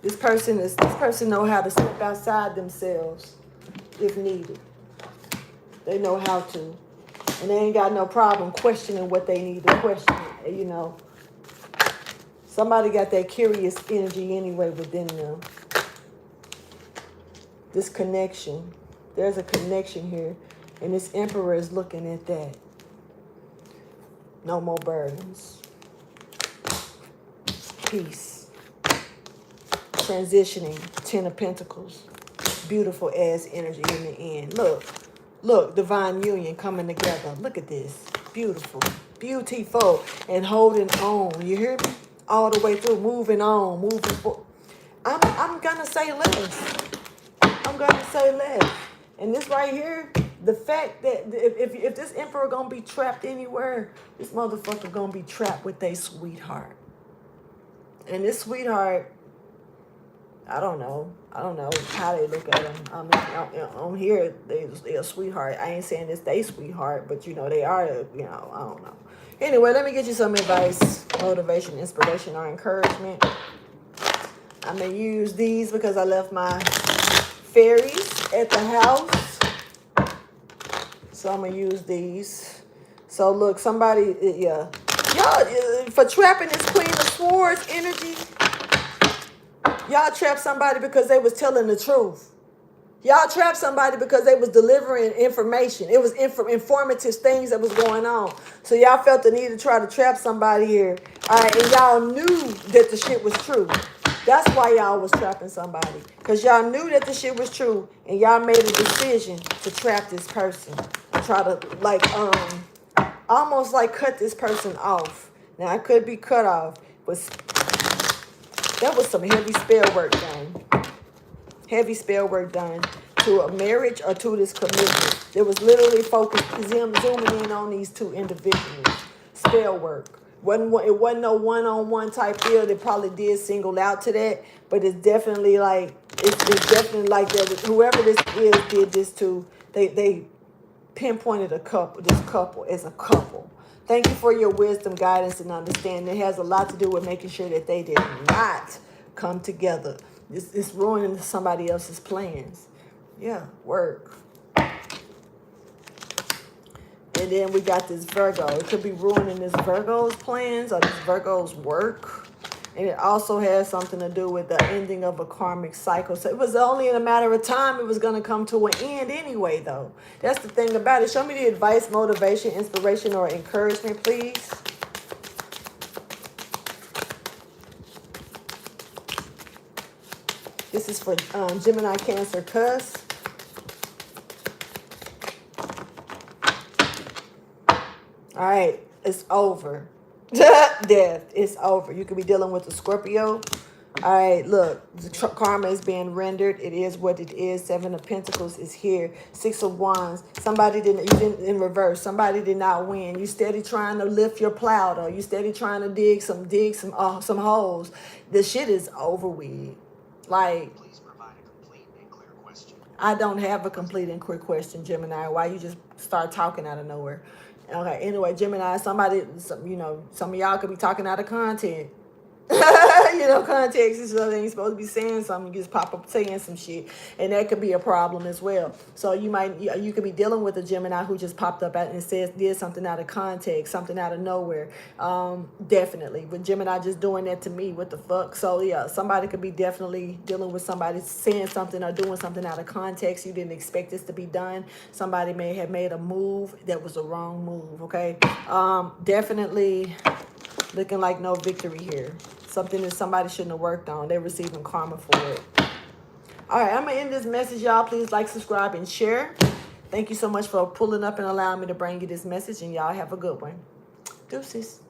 This person know how to step outside themselves if needed. They know how to. And they ain't got no problem questioning what they need to question. You know. Somebody got that curious energy anyway within them. This connection. There's a connection here. And this emperor is looking at that. No more burdens. Peace. Transitioning, 10 of Pentacles, beautiful ass energy in the end. Look, divine union coming together. Look at this, beautiful, and holding on. You hear me? All the way through, moving on, moving forward. I'm gonna say less. And this right here, the fact that if this emperor gonna be trapped anywhere, this motherfucker gonna be trapped with a sweetheart. And this sweetheart, I don't know how they look at them. I mean, on here, they're a sweetheart. I ain't saying this they sweetheart, but you know, they are, you know, I don't know. Anyway, let me get you some advice, motivation, inspiration, or encouragement. I'm going to use these because I left my fairies at the house. So I'm going to use these. So look, somebody, yeah. Y'all, for trapping this Queen of Swords energy, y'all trapped somebody because they was telling the truth. Y'all trapped somebody because they was delivering information. It was informative things that was going on. So y'all felt the need to try to trap somebody here. All right, and y'all knew that the shit was true. That's why y'all was trapping somebody. Because y'all knew that the shit was true. And y'all made a decision to trap this person. And try to, almost like cut this person off. Now, I could be cut off, but that was some heavy spell work done. Heavy spell work done to a marriage or to this commitment. There was literally focused, zooming in on these two individuals. Spell work. It wasn't no one-on-one type deal. They probably did single out to that, but it's definitely like, it's definitely like that. Whoever this is did this to, they pinpointed this couple as a couple. Thank you for your wisdom, guidance, and understanding. It has a lot to do with making sure that they did not come together. It's ruining somebody else's plans. Yeah, work. And then we got this Virgo. It could be ruining this Virgo's plans or this Virgo's work. And it also has something to do with the ending of a karmic cycle. So it was only in a matter of time it was going to come to an end anyway, though. That's the thing about it. Show me the advice, motivation, inspiration, or encouragement, please. This is for Gemini Cancer Cusps. All right, it's over. Death, it's over. You could be dealing with a Scorpio. All right, look, the karma is being rendered. It is what it is. 7 of Pentacles is here. 6 of Wands. Somebody you didn't in reverse. Somebody did not win. You steady trying to lift your plow, though. You steady trying to dig some holes. The shit is over with. Like, please provide a complete and clear question. I don't have a complete and clear question, Gemini. Why you just start talking out of nowhere? Okay, anyway, Gemini, some of y'all could be talking out of content. Context is so they ain't supposed to be saying something. You just pop up saying some shit, and that could be a problem as well. So you could be dealing with a Gemini who just popped up and did something out of context, something out of nowhere. Definitely, but Gemini just doing that to me. What the fuck? So yeah, somebody could be definitely dealing with somebody saying something or doing something out of context. You didn't expect this to be done. Somebody may have made a move that was a wrong move. Okay, definitely looking like no victory here. Something that somebody shouldn't have worked on. They're receiving karma for it. All right, I'm going to end this message, y'all. Please like, subscribe, and share. Thank you so much for pulling up and allowing me to bring you this message. And y'all have a good one. Deuces.